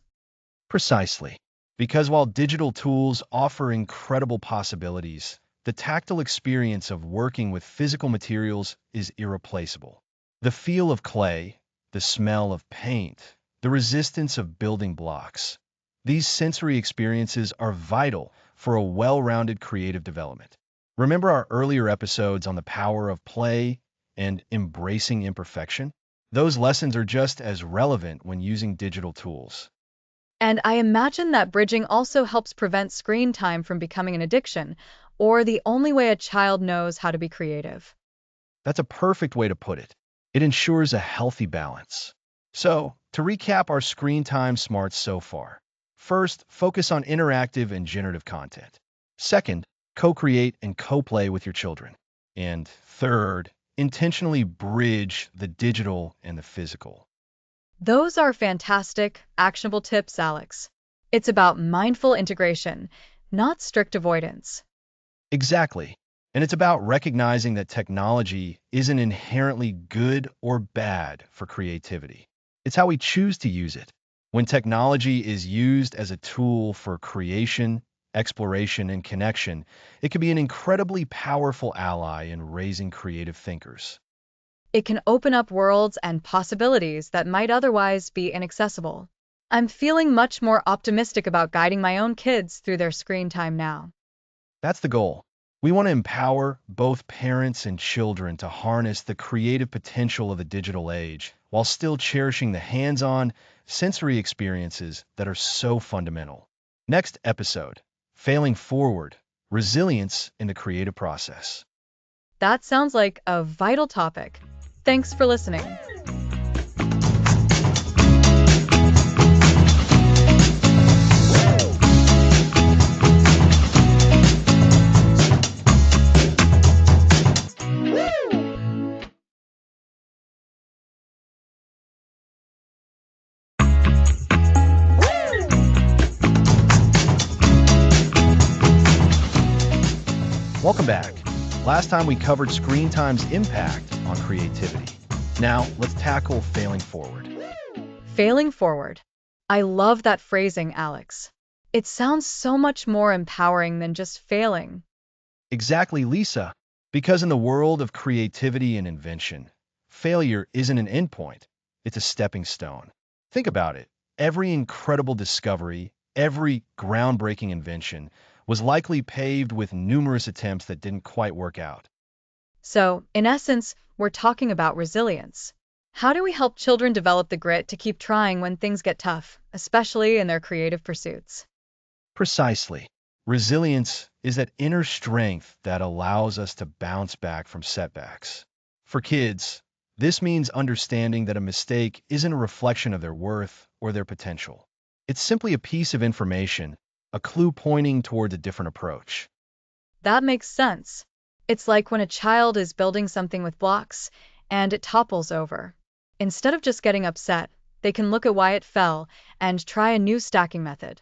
Precisely. Because while digital tools offer incredible possibilities, the tactile experience of working with physical materials is irreplaceable. The feel of clay, the smell of paint, the resistance of building blocks. These sensory experiences are vital for a well-rounded creative development. Remember our earlier episodes on the power of play and embracing imperfection? Those lessons are just as relevant when using digital tools. And I imagine that bridging also helps prevent screen time from becoming an addiction, or the only way a child knows how to be creative. That's a perfect way to put it. It ensures a healthy balance. So, to recap our screen time smarts so far. First, focus on interactive and generative content. Second, co-create and co-play with your children. And third, intentionally bridge the digital and the physical. Those are fantastic, actionable tips, Alex. It's about mindful integration, not strict avoidance. Exactly. And it's about recognizing that technology isn't inherently good or bad for creativity. It's how we choose to use it. When technology is used as a tool for creation, exploration, and connection, it can be an incredibly powerful ally in raising creative thinkers. It can open up worlds and possibilities that might otherwise be inaccessible. I'm feeling much more optimistic about guiding my own kids through their screen time now. That's the goal. We want to empower both parents and children to harness the creative potential of the digital age while still cherishing the hands-on, sensory experiences that are so fundamental. Next episode: Failing Forward, Resilience in the Creative Process. That sounds like a vital topic. Thanks for listening. Welcome back. Last time we covered screen time's impact on creativity. Now let's tackle failing forward. Failing forward. I love that phrasing, Alex. It sounds so much more empowering than just failing. Exactly, Lisa. Because in the world of creativity and invention, failure isn't an endpoint, it's a stepping stone. Think about it. Every incredible discovery, every groundbreaking invention was likely paved with numerous attempts that didn't quite work out. So, in essence, we're talking about resilience. How do we help children develop the grit to keep trying when things get tough, especially in their creative pursuits? Precisely. Resilience is that inner strength that allows us to bounce back from setbacks. For kids, this means understanding that a mistake isn't a reflection of their worth or their potential. It's simply a piece of information, a clue pointing towards a different approach. That makes sense. It's like when a child is building something with blocks and it topples over. Instead of just getting upset, they can look at why it fell and try a new stacking method.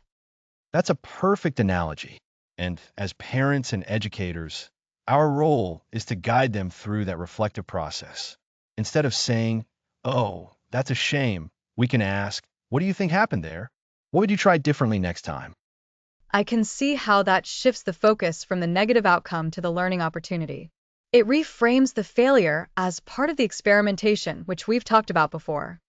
That's a perfect analogy. And as parents and educators, our role is to guide them through that reflective process. Instead of saying, "Oh, that's a shame," we can ask, "What do you think happened there? What would you try differently next time?" I can see how that shifts the focus from the negative outcome to the learning opportunity. It reframes the failure as part of the experimentation, which we've talked about before.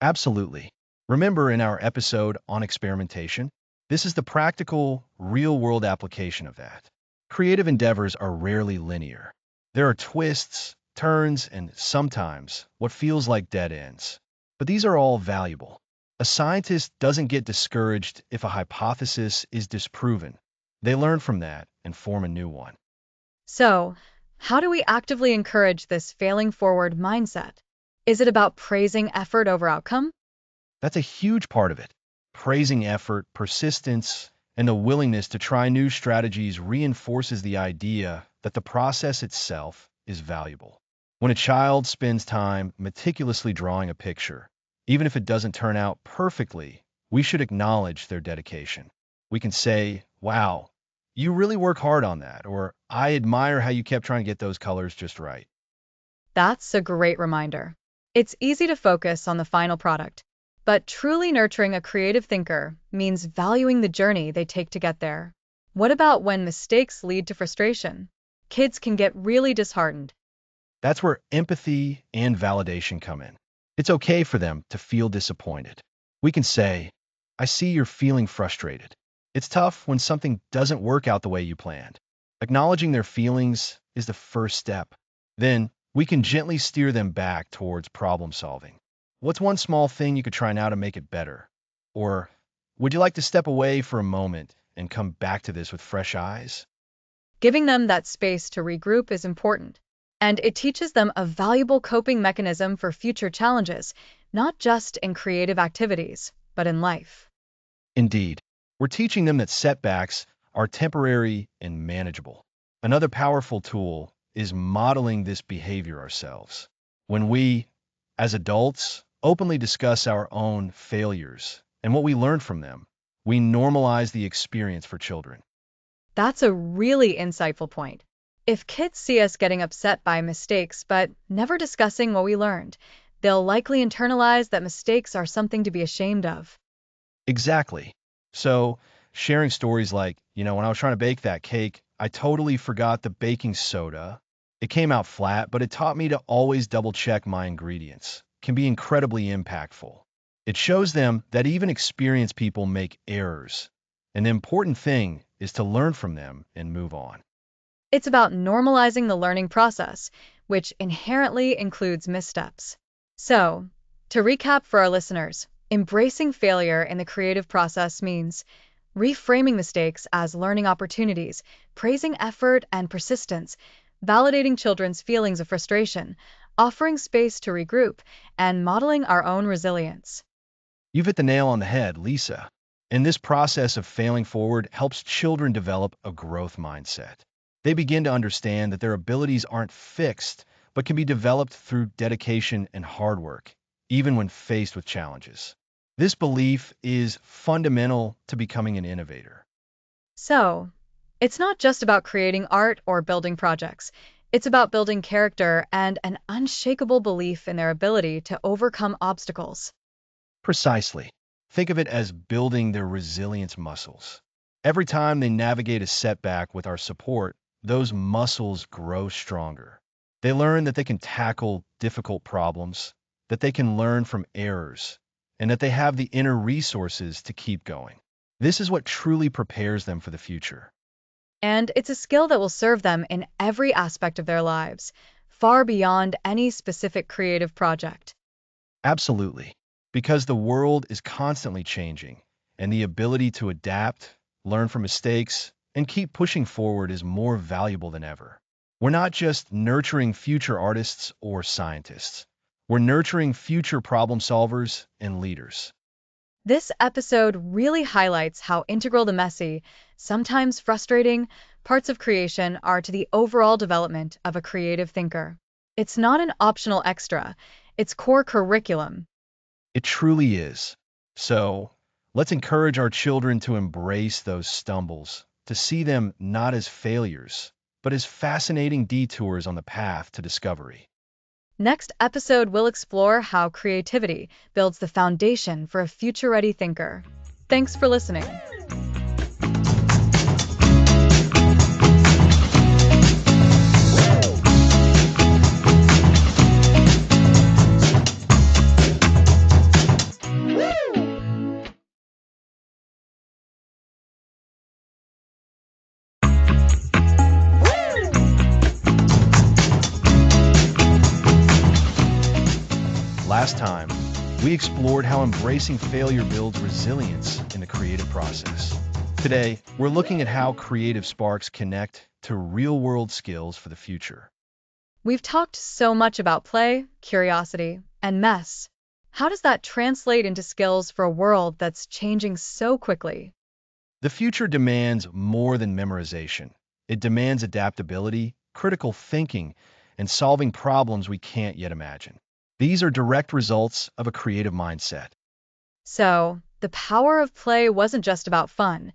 Absolutely. Remember in our episode on experimentation, this is the practical, real-world application of that. Creative endeavors are rarely linear. There are twists, turns, and sometimes what feels like dead ends. But these are all valuable. A scientist doesn't get discouraged if a hypothesis is disproven. They learn from that and form a new one. So, how do we actively encourage this failing forward mindset? Is it about praising effort over outcome? That's a huge part of it. Praising effort, persistence, and the willingness to try new strategies reinforces the idea that the process itself is valuable. When a child spends time meticulously drawing a picture, even if it doesn't turn out perfectly, we should acknowledge their dedication. We can say, "Wow, you really work hard on that," or "I admire how you kept trying to get those colors just right." That's a great reminder. It's easy to focus on the final product, but truly nurturing a creative thinker means valuing the journey they take to get there. What about when mistakes lead to frustration? Kids can get really disheartened. That's where empathy and validation come in. It's okay for them to feel disappointed. We can say, "I see you're feeling frustrated. It's tough when something doesn't work out the way you planned." Acknowledging their feelings is the first step. Then we can gently steer them back towards problem solving. What's one small thing you could try now to make it better? Or would you like to step away for a moment and come back to this with fresh eyes? Giving them that space to regroup is important, and it teaches them a valuable coping mechanism for future challenges, not just in creative activities, but in life. Indeed, we're teaching them that setbacks are temporary and manageable. Another powerful tool is modeling this behavior ourselves. When we, as adults, openly discuss our own failures and what we learned from them, we normalize the experience for children. That's a really insightful point. If kids see us getting upset by mistakes but never discussing what we learned, they'll likely internalize that mistakes are something to be ashamed of. Exactly. So, sharing stories like, when I was trying to bake that cake, I totally forgot the baking soda. It came out flat, but it taught me to always double check my ingredients, can be incredibly impactful. It shows them that even experienced people make errors, and the important thing is to learn from them and move on. It's about normalizing the learning process, which inherently includes missteps. So, to recap for our listeners, embracing failure in the creative process means reframing mistakes as learning opportunities, praising effort and persistence, validating children's feelings of frustration, offering space to regroup, and modeling our own resilience. You've hit the nail on the head, Lisa. And this process of failing forward helps children develop a growth mindset. They begin to understand that their abilities aren't fixed, but can be developed through dedication and hard work, even when faced with challenges. This belief is fundamental to becoming an innovator. So, It's not just about creating art or building projects. It's about building character and an unshakable belief in their ability to overcome obstacles. Precisely. Think of it as building their resilience muscles. Every time they navigate a setback with our support, those muscles grow stronger. They learn that they can tackle difficult problems, that they can learn from errors, and that they have the inner resources to keep going. This is what truly prepares them for the future. And it's a skill that will serve them in every aspect of their lives, far beyond any specific creative project. Absolutely. Because the world is constantly changing, and the ability to adapt, learn from mistakes, and keep pushing forward is more valuable than ever. We're not just nurturing future artists or scientists. We're nurturing future problem solvers and leaders. This episode really highlights how integral the messy, sometimes frustrating, parts of creation are to the overall development of a creative thinker. It's not an optional extra, it's core curriculum. It truly is. So, let's encourage our children to embrace those stumbles, to see them not as failures, but as fascinating detours on the path to discovery. Next episode, we'll explore how creativity builds the foundation for a future ready thinker. Thanks for listening. Last time, we explored how embracing failure builds resilience in the creative process. Today, we're looking at how creative sparks connect to real-world skills for the future. We've talked so much about play, curiosity, and mess. How does that translate into skills for a world that's changing so quickly? The future demands more than memorization. It demands adaptability, critical thinking, and solving problems we can't yet imagine. These are direct results of a creative mindset. So, the power of play wasn't just about fun,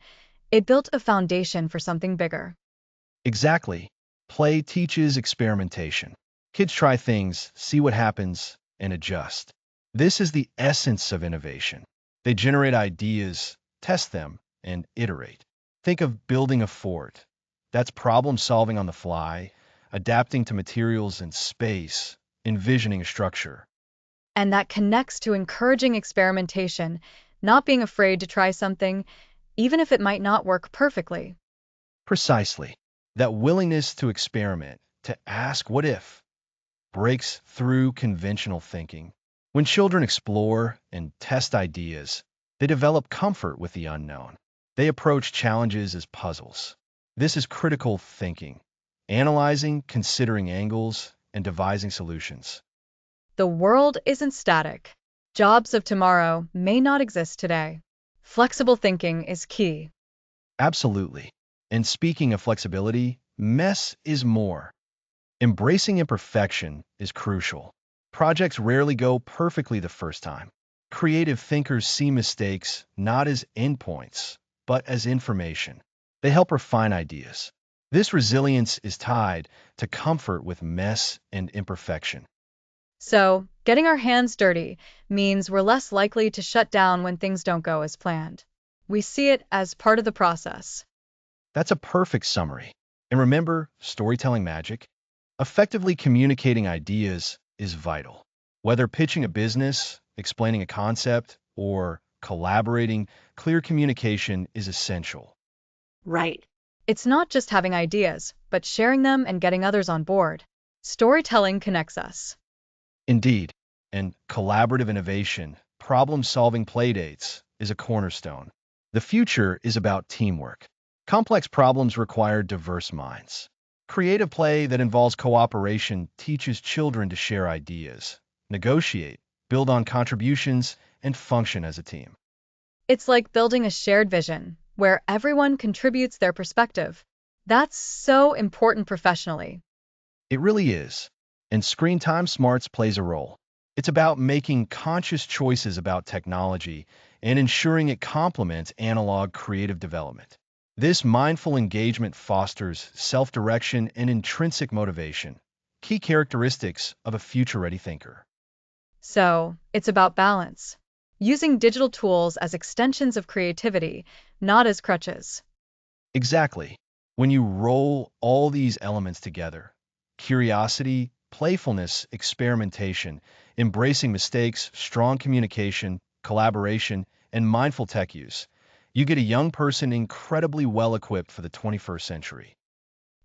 it built a foundation for something bigger. Exactly. Play teaches experimentation. Kids try things, see what happens, and adjust. This is the essence of innovation. They generate ideas, test them, and iterate. Think of building a fort. That's problem solving on the fly, adapting to materials and space, envisioning a structure. And that connects to encouraging experimentation, not being afraid to try something, even if it might not work perfectly. Precisely. That willingness to experiment, to ask what if, breaks through conventional thinking. When children explore and test ideas, they develop comfort with the unknown. They approach challenges as puzzles. This is critical thinking, analyzing, considering angles, and devising solutions. The world isn't static. Jobs of tomorrow may not exist today. Flexible thinking is key. Absolutely. And speaking of flexibility, mess is more. Embracing imperfection is crucial. Projects rarely go perfectly the first time. Creative thinkers see mistakes not as endpoints, but as information. They help refine ideas. This resilience is tied to comfort with mess and imperfection. So, getting our hands dirty means we're less likely to shut down when things don't go as planned. We see it as part of the process. That's a perfect summary. And remember, storytelling magic? Effectively communicating ideas is vital. Whether pitching a business, explaining a concept, or collaborating, clear communication is essential. Right. It's not just having ideas, but sharing them and getting others on board. Storytelling connects us. Indeed, and collaborative innovation, problem-solving playdates, is a cornerstone. The future is about teamwork. Complex problems require diverse minds. Creative play that involves cooperation teaches children to share ideas, negotiate, build on contributions, and function as a team. It's like building a shared vision, where everyone contributes their perspective. That's so important professionally. It really is. And screen time smarts plays a role. It's about making conscious choices about technology and ensuring it complements analog creative development. This mindful engagement fosters self-direction and intrinsic motivation, key characteristics of a future-ready thinker. So, it's about balance. Using digital tools as extensions of creativity, not as crutches. Exactly. When you roll all these elements together, curiosity, playfulness, experimentation, embracing mistakes, strong communication, collaboration, and mindful tech use, you get a young person incredibly well equipped for the 21st century.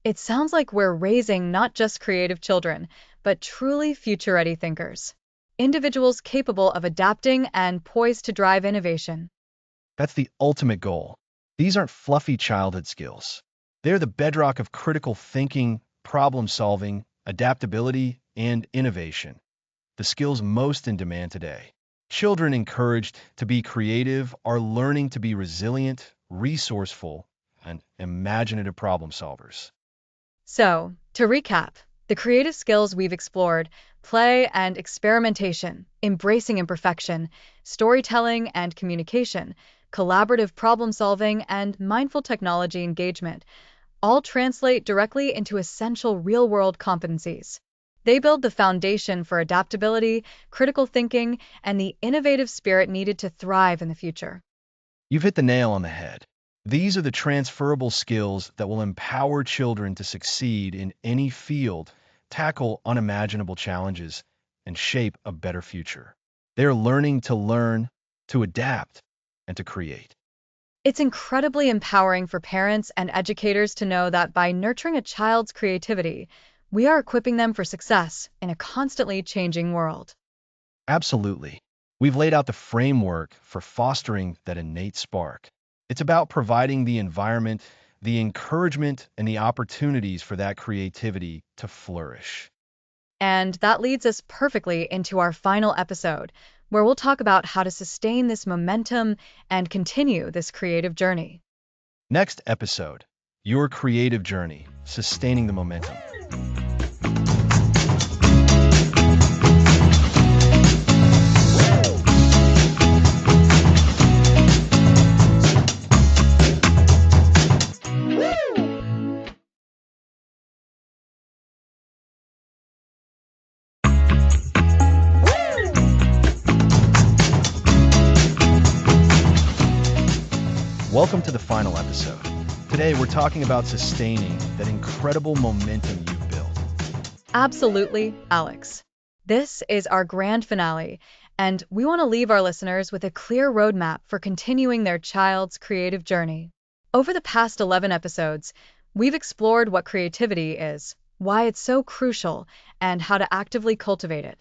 It sounds like we're raising not just creative children, but truly future-ready thinkers. Individuals capable of adapting and poised to drive innovation. That's the ultimate goal. These aren't fluffy childhood skills. They're the bedrock of critical thinking, problem solving, adaptability, and innovation, the skills most in demand today. Children encouraged to be creative are learning to be resilient, resourceful, and imaginative problem solvers. So, to recap, the creative skills we've explored play and experimentation, embracing imperfection, storytelling and communication, collaborative problem solving, and mindful technology engagement all translate directly into essential real world competencies. They build the foundation for adaptability, critical thinking, and the innovative spirit needed to thrive in the future. You've hit the nail on the head. These are the transferable skills that will empower children to succeed in any field, tackle unimaginable challenges, and shape a better future. They are learning, to adapt, and to create. It's incredibly empowering for parents and educators to know that by nurturing a child's creativity, we are equipping them for success in a constantly changing world. Absolutely. We've laid out the framework for fostering that innate spark. It's about providing the environment, the encouragement, and the opportunities for that creativity to flourish. And that leads us perfectly into our final episode, where we'll talk about how to sustain this momentum and continue this creative journey. Next episode, your creative journey, sustaining the momentum. Welcome to the final episode. Today, we're talking about sustaining that incredible momentum you've built. Absolutely, Alex. This is our grand finale, and we want to leave our listeners with a clear roadmap for continuing their child's creative journey. Over the past 11 episodes, we've explored what creativity is, why it's so crucial, and how to actively cultivate it.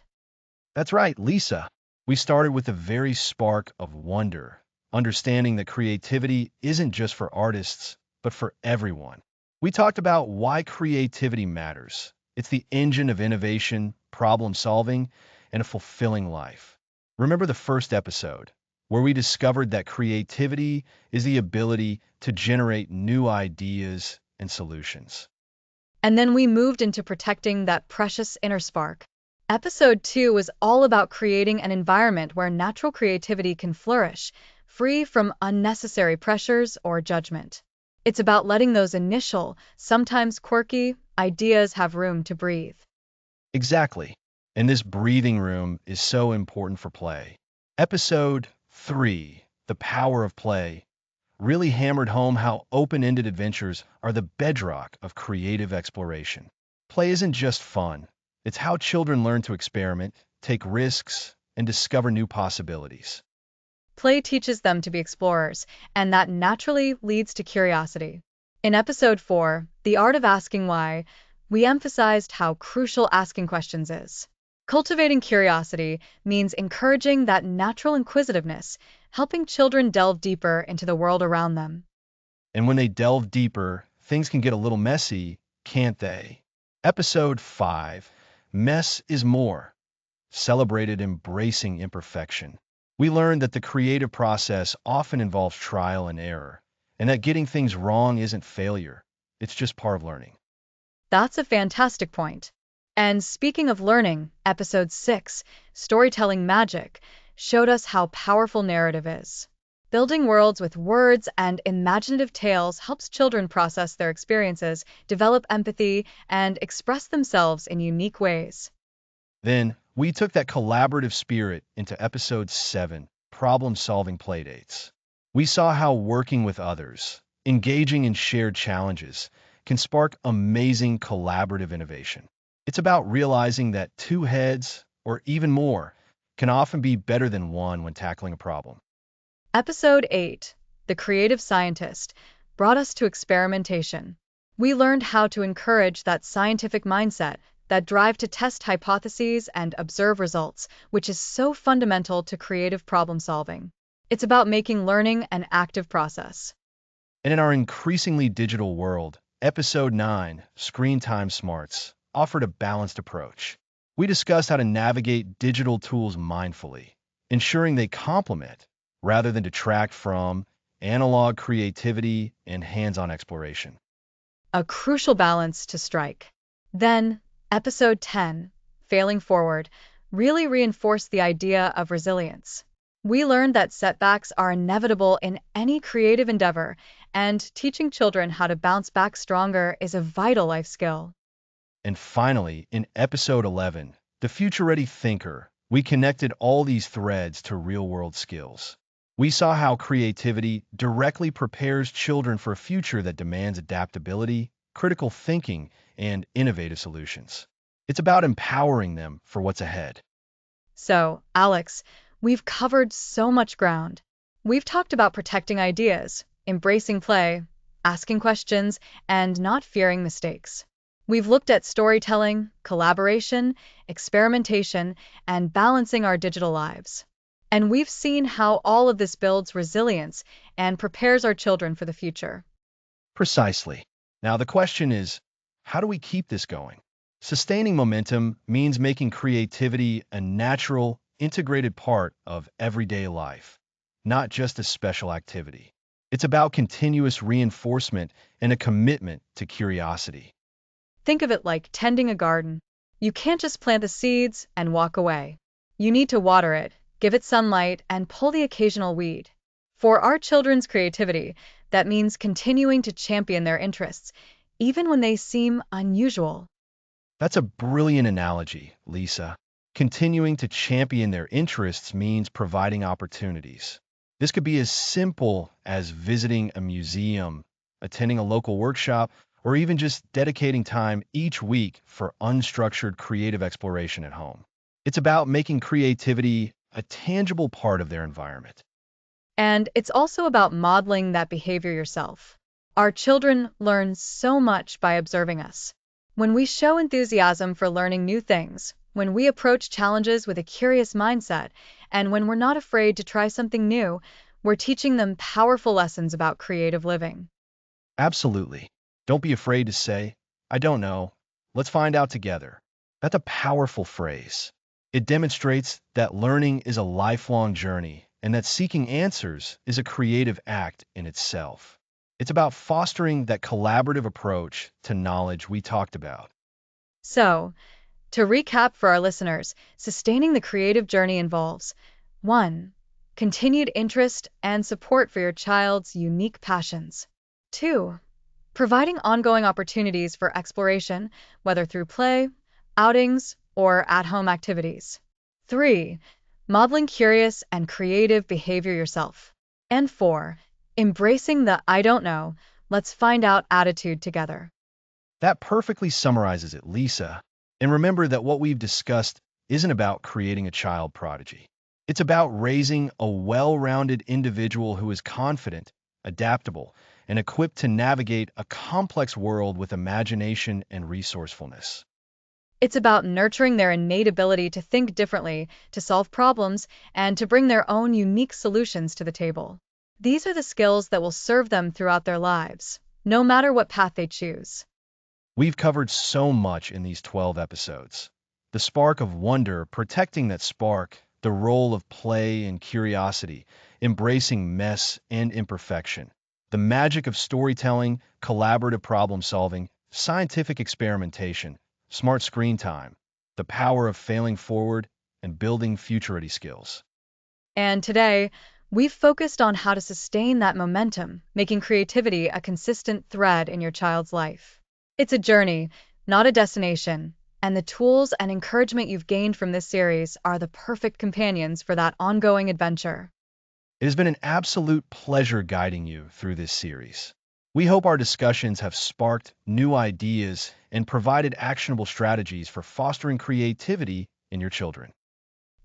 That's right, Lisa. We started with a very spark of wonder, understanding that creativity isn't just for artists, but for everyone. We talked about why creativity matters. It's the engine of innovation, problem solving, and a fulfilling life. Remember the first episode, where we discovered that creativity is the ability to generate new ideas and solutions. And then we moved into protecting that precious inner spark. Episode 2 was all about creating an environment where natural creativity can flourish, free from unnecessary pressures or judgment. It's about letting those initial, sometimes quirky, ideas have room to breathe. Exactly. And this breathing room is so important for play. Episode 3, The Power of Play, really hammered home how open-ended adventures are the bedrock of creative exploration. Play isn't just fun. It's how children learn to experiment, take risks, and discover new possibilities. Play teaches them to be explorers, and that naturally leads to curiosity. In episode 4, The Art of Asking Why, we emphasized how crucial asking questions is. Cultivating curiosity means encouraging that natural inquisitiveness, helping children delve deeper into the world around them. And when they delve deeper, things can get a little messy, can't they? Episode 5, Mess is More, celebrated embracing imperfection. We learned that the creative process often involves trial and error, and that getting things wrong isn't failure, it's just part of learning. That's a fantastic point. And speaking of learning, episode 6, Storytelling Magic, showed us how powerful narrative is. Building worlds with words and imaginative tales helps children process their experiences, develop empathy, and express themselves in unique ways. Then, we took that collaborative spirit into episode 7, problem-solving playdates. We saw how working with others, engaging in shared challenges, can spark amazing collaborative innovation. It's about realizing that two heads, or even more, can often be better than one when tackling a problem. Episode 8, The Creative Scientist, brought us to experimentation. We learned how to encourage that scientific mindset, that drive to test hypotheses and observe results, which is so fundamental to creative problem solving. It's about making learning an active process. And in our increasingly digital world, episode 9, Screen Time Smarts, offered a balanced approach. We discussed how to navigate digital tools mindfully, ensuring they complement rather than detract from analog creativity and hands-on exploration. A crucial balance to strike. Then, episode 10, Failing Forward, really reinforced the idea of resilience. We learned that setbacks are inevitable in any creative endeavor, and teaching children how to bounce back stronger is a vital life skill. And finally, in episode 11, The Future Ready Thinker, we connected all these threads to real-world skills. We saw how creativity directly prepares children for a future that demands adaptability, critical thinking, and innovative solutions. It's about empowering them for what's ahead. So, Alex, we've covered so much ground. We've talked about protecting ideas, embracing play, asking questions, and not fearing mistakes. We've looked at storytelling, collaboration, experimentation, and balancing our digital lives. And we've seen how all of this builds resilience and prepares our children for the future. Precisely. Now, the question is, how do we keep this going? Sustaining momentum means making creativity a natural, integrated part of everyday life, not just a special activity. It's about continuous reinforcement and a commitment to curiosity. Think of it like tending a garden. You can't just plant the seeds and walk away. You need to water it, give it sunlight, and pull the occasional weed. For our children's creativity, that means continuing to champion their interests, even when they seem unusual. That's a brilliant analogy, Lisa. Continuing to champion their interests means providing opportunities. This could be as simple as visiting a museum, attending a local workshop, or even just dedicating time each week for unstructured creative exploration at home. It's about making creativity a tangible part of their environment. And it's also about modeling that behavior yourself. Our children learn so much by observing us. When we show enthusiasm for learning new things, when we approach challenges with a curious mindset, and when we're not afraid to try something new, we're teaching them powerful lessons about creative living. Absolutely. Don't be afraid to say, I don't know. Let's find out together. That's a powerful phrase. It demonstrates that learning is a lifelong journey and that seeking answers is a creative act in itself. It's about fostering that collaborative approach to knowledge we talked about. So, to recap for our listeners, sustaining the creative journey involves 1. Continued interest and support for your child's unique passions. 2. Providing ongoing opportunities for exploration, whether through play, outings, or at-home activities. 3. Modeling curious and creative behavior yourself. And 4. Embracing the I don't know, let's find out attitude together. That perfectly summarizes it, Lisa. And remember that what we've discussed isn't about creating a child prodigy. It's about raising a well-rounded individual who is confident, adaptable, and equipped to navigate a complex world with imagination and resourcefulness. It's about nurturing their innate ability to think differently, to solve problems, and to bring their own unique solutions to the table. These are the skills that will serve them throughout their lives, no matter what path they choose. We've covered so much in these 12 episodes. The spark of wonder, protecting that spark, the role of play and curiosity, embracing mess and imperfection, the magic of storytelling, collaborative problem solving, scientific experimentation, smart screen time, the power of failing forward, and building future-ready skills. And today, We've focused on how to sustain that momentum, making creativity a consistent thread in your child's life. It's a journey, not a destination, and the tools and encouragement you've gained from this series are the perfect companions for that ongoing adventure. It has been an absolute pleasure guiding you through this series. We hope our discussions have sparked new ideas and provided actionable strategies for fostering creativity in your children.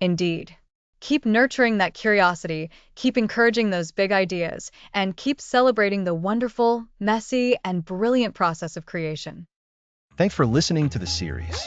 Indeed. Keep nurturing that curiosity, keep encouraging those big ideas, and keep celebrating the wonderful, messy, and brilliant process of creation. Thanks for listening to the series.